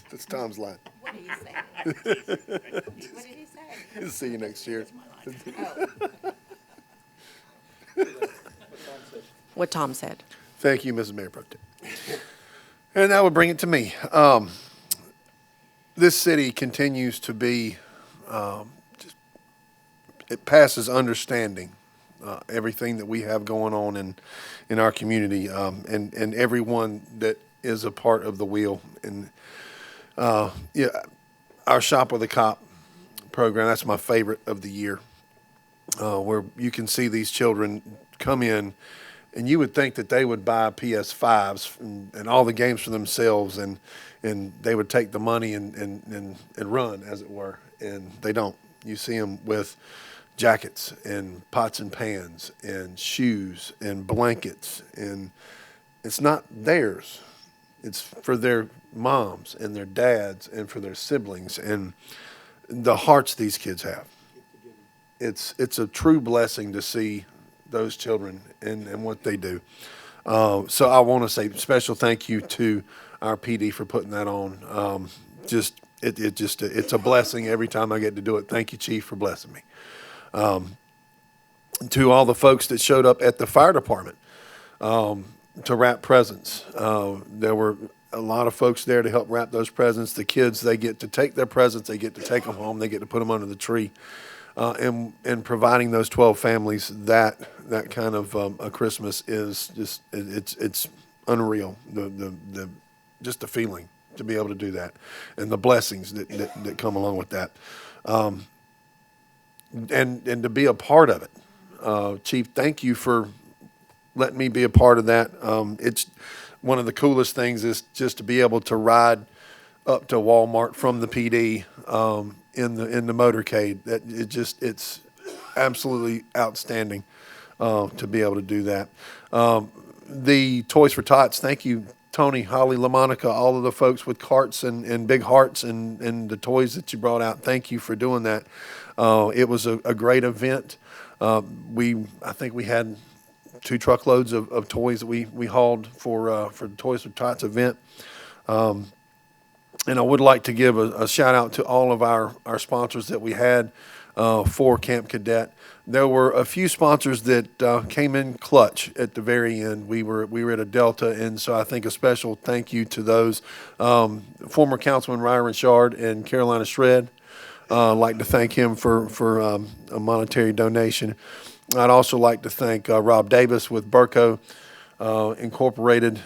That's Tom's line. What did he say? What did he say? See you next year. What Tom said. Thank you, Mrs. Mayor Pro Tem. And that would bring it to me. This city continues to be, it passes understanding, everything that we have going on in our community, and everyone that is a part of the wheel. And yeah, our Shop with a Cop program, that's my favorite of the year, where you can see these children come in, and you would think that they would buy PS5s and all the games for themselves, and they would take the money and run, as it were, and they don't. You see them with jackets and pots and pans and shoes and blankets, and it's not theirs. It's for their moms and their dads and for their siblings, and the hearts these kids have. It's a true blessing to see those children and what they do. So I want to say special thank you to our PD for putting that on. It's a blessing every time I get to do it. Thank you, Chief, for blessing me. To all the folks that showed up at the fire department to wrap presents. There were a lot of folks there to help wrap those presents. The kids, they get to take their presents, they get to take them home, they get to put them under the tree. and providing those 12 families that kind of a Christmas is just, it's unreal. Just the feeling to be able to do that and the blessings that come along with that. And to be a part of it. Chief, thank you for letting me be a part of that. It's one of the coolest things is just to be able to ride up to Walmart from the PD in the motorcade. That it's absolutely outstanding to be able to do that. The Toys for Tots, thank you, Tony, Holly, LaMonica, all of the folks with carts and big hearts and the toys that you brought out. Thank you for doing that. It was a great event. I think we had 2 truckloads of toys that we hauled for the Toys for Tots event. And I would like to give a shout out to all of our sponsors that we had for Camp Cadet. There were a few sponsors that came in clutch at the very end. We were at a Delta, and so I think a special thank you to those. Former Councilman Ryan Richard and Carolina Shred. I'd like to thank him for a monetary donation. I'd also like to thank Rob Davis with Burco Incorporated.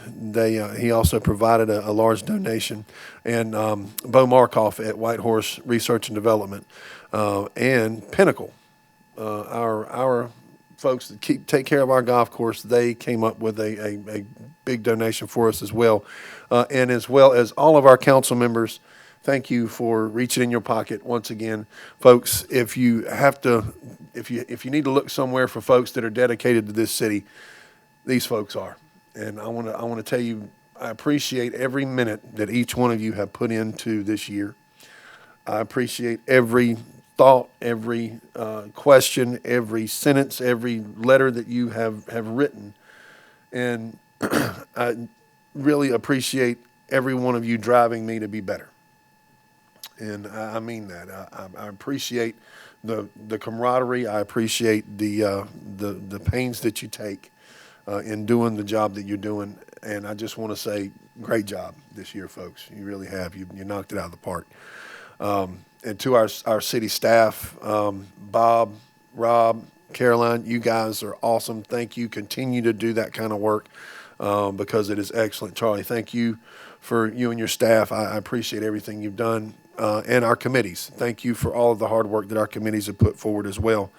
He also provided a large donation, and Bo Markoff at Whitehorse Research and Development, and Pinnacle, our folks that take care of our golf course. They came up with a big donation for us as well, and as well as all of our council members. Thank you for reaching in your pocket once again, folks. If you need to look somewhere for folks that are dedicated to this city, these folks are. And I want to tell you, I appreciate every minute that each one of you have put into this year. I appreciate every thought, every question, every sentence, every letter that you have written, and I really appreciate every one of you driving me to be better. And I mean that. I appreciate the camaraderie. I appreciate the pains that you take in doing the job that you're doing. And I just want to say, great job this year, folks. You really have. You knocked it out of the park. And to our city staff, Bob, Rob, Caroline, you guys are awesome. Thank you. Continue to do that kind of work because it is excellent. Charlie, thank you for you and your staff. I appreciate everything you've done. And our committees. Thank you for all of the hard work that our committees have put forward as well.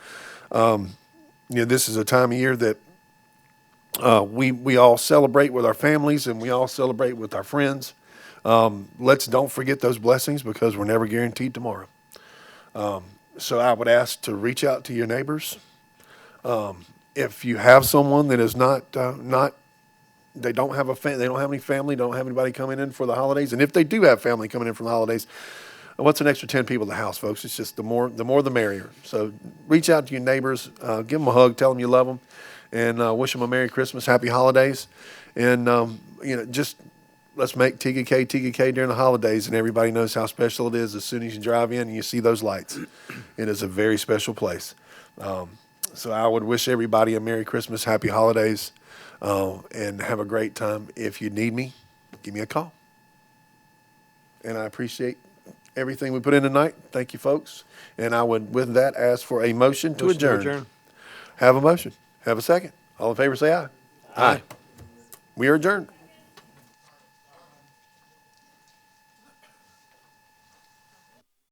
This is a time of year that we all celebrate with our families and we all celebrate with our friends. Let's don't forget those blessings because we're never guaranteed tomorrow. So I would ask to reach out to your neighbors. If you have someone that is they don't have they don't have any family, don't have anybody coming in for the holidays, and if they do have family coming in for the holidays, what's an extra 10 people in the house, folks? It's just the more the merrier. So reach out to your neighbors, give them a hug, tell them you love them, and wish them a Merry Christmas, Happy Holidays, and just let's make TKK during the holidays, and everybody knows how special it is as soon as you drive in and you see those lights. It is a very special place. So I would wish everybody a Merry Christmas, Happy Holidays, and have a great time. If you need me, give me a call. And I appreciate everything we put in tonight. Thank you, folks. And I would, with that, ask for a motion to adjourn. Have a motion. Have a second. All in favor, say aye. Aye. We are adjourned.